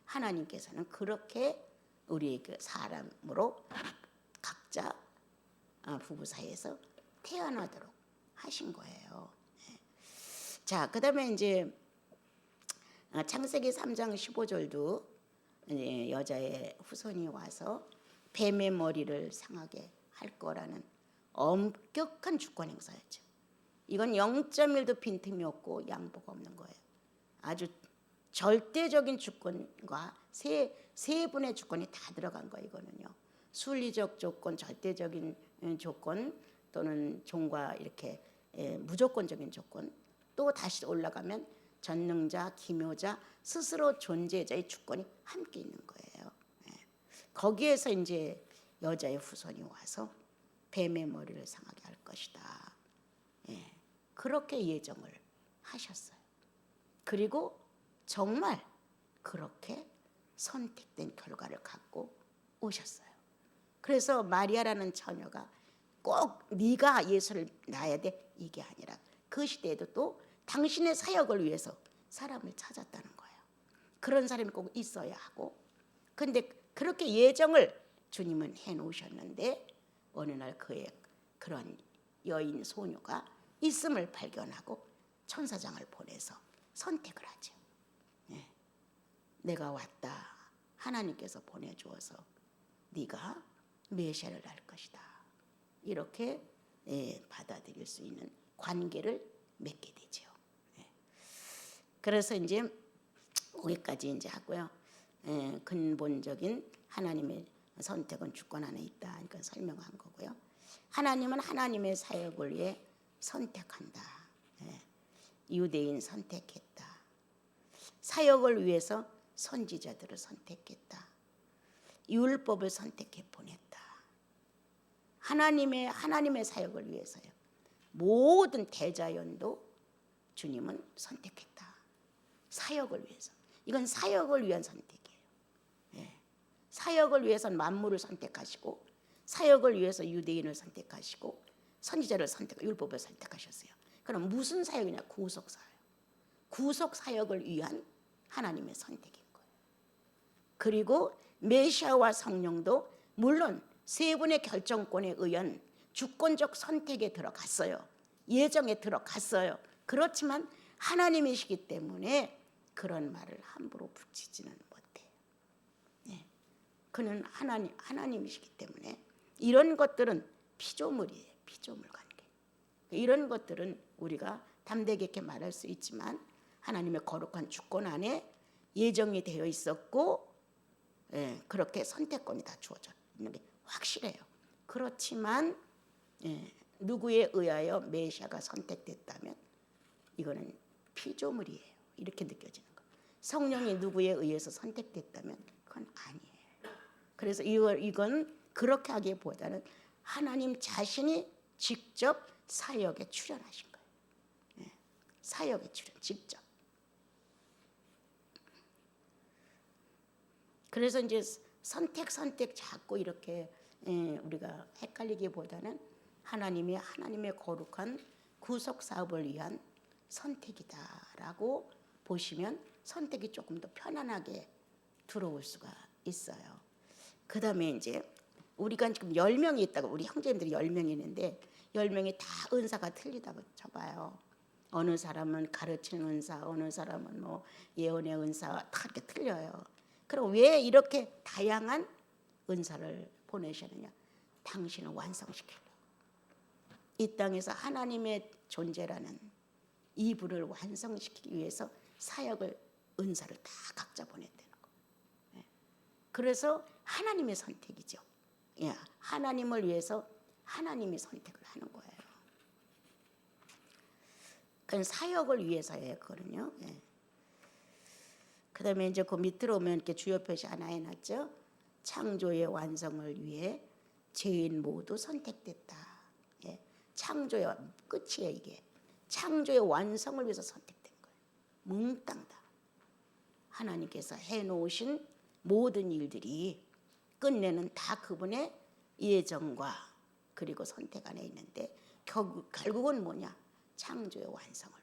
하나님께서는 그렇게 우리 그 사람으로 각자 부부 사이에서 태어나도록 하신 거예요. 자, 그다음에 이제 창세기 3장 15절도 여자의 후손이 와서 뱀의 머리를 상하게 할 거라는 엄격한 주권 행사였죠. 이건 0.1도 빈틈이 없고 양보가 없는 거예요. 아주 절대적인 주권과 세 분의 주권이 다 들어간 거예요. 이거는요. 순리적 조건, 절대적인 조건 또는 종과 이렇게 무조건적인 조건, 또 다시 올라가면 전능자, 기묘자, 스스로 존재자의 주권이 함께 있는 거예요. 거기에서 이제 여자의 후손이 와서 뱀의 머리를 상하게 할 것이다. 그렇게 예정을 하셨어요. 그리고 정말 그렇게 선택된 결과를 갖고 오셨어요. 그래서 마리아라는 처녀가 꼭 네가 예수를 낳아야 돼 이게 아니라 그 시대에도 또 당신의 사역을 위해서 사람을 찾았다는 거예요. 그런 사람이 꼭 있어야 하고, 근데 그렇게 예정을 주님은 해놓으셨는데 어느 날 그의 그런 여인 소녀가 있음을 발견하고 천사장을 보내서 선택을 하죠. 내가 왔다. 하나님께서 보내주어서 네가 메시아를 낳을 것이다. 이렇게 받아들일 수 있는 관계를 맺게 되죠. 그래서 이제 거기까지 이제 하고요. 근본적인 하나님의 선택은 주권 안에 있다. 그러니까 설명한 거고요. 하나님은 하나님의 사역을 위해 선택한다. 유대인 선택했다. 사역을 위해서 선지자들을 선택했다. 율법을 선택해 보냈다. 하나님의 사역을 위해서요. 모든 대자연도 주님은 선택했다. 사역을 위해서. 이건 사역을 위한 선택이에요. 사역을 위해서는 만물을 선택하시고, 사역을 위해서 유대인을 선택하시고, 선지자를 율법을 선택하셨어요. 그럼 무슨 사역이냐? 구속 사역. 구속 사역을 위한 하나님의 선택인 거예요. 그리고 메시아와 성령도 물론 세 분의 결정권에 의한 주권적 선택에 들어갔어요. 예정에 들어갔어요. 그렇지만 하나님이시기 때문에 그런 말을 함부로 붙이지는 못해요. 그는 하나님이시기 때문에 이런 것들은 피조물이에요. 피조물 관계. 이런 것들은 우리가 담대히 이렇게 말할 수 있지만 하나님의 거룩한 주권 안에 예정이 되어 있었고, 그렇게 선택권이 다 주어져 있는 게 확실해요. 그렇지만 누구에 의하여 메시아가 선택됐다면 이거는 피조물이에요. 이렇게 느껴지는 거. 성령이 누구에 의해서 선택됐다면 그건 아니에요. 그래서 이건 그렇게 하기보다는 하나님 자신이 직접 사역에 출연하신 거예요. 사역에 출연, 직접. 그래서 이제 선택 자꾸 이렇게 우리가 헷갈리기보다는 하나님의 거룩한 구속 사업을 위한 선택이다라고 보시면 선택이 조금 더 편안하게 들어올 수가 있어요. 그 다음에 이제 우리가 지금 10명이 있다고, 우리 형제님들이 10명이 있는데 10명이 다 은사가 틀리다고 쳐봐요. 어느 사람은 가르치는 은사, 어느 사람은 뭐 예언의 은사, 다 이렇게 틀려요. 그럼 왜 이렇게 다양한 은사를 보내셨느냐? 당신을 완성시키려고. 이 땅에서 하나님의 존재라는 이분을 완성시키기 위해서 은사를 다 각자 보냈다는 거. 그래서 하나님의 선택이죠. 하나님을 위해서 하나님이 선택을 하는 거예요. 그건 사역을 위해서예요, 그거는요. 그 다음에 이제 그 밑으로 오면 이렇게 주요 표시 하나 해놨죠. 창조의 완성을 위해 죄인 모두 선택됐다. 창조의 끝이에요, 이게. 창조의 완성을 위해서 선택된 거예요. 몽땅 다. 하나님께서 해놓으신 모든 일들이 끝내는 다 그분의 예정과 그리고 선택 안에 있는데 결국은 뭐냐? 창조의 완성을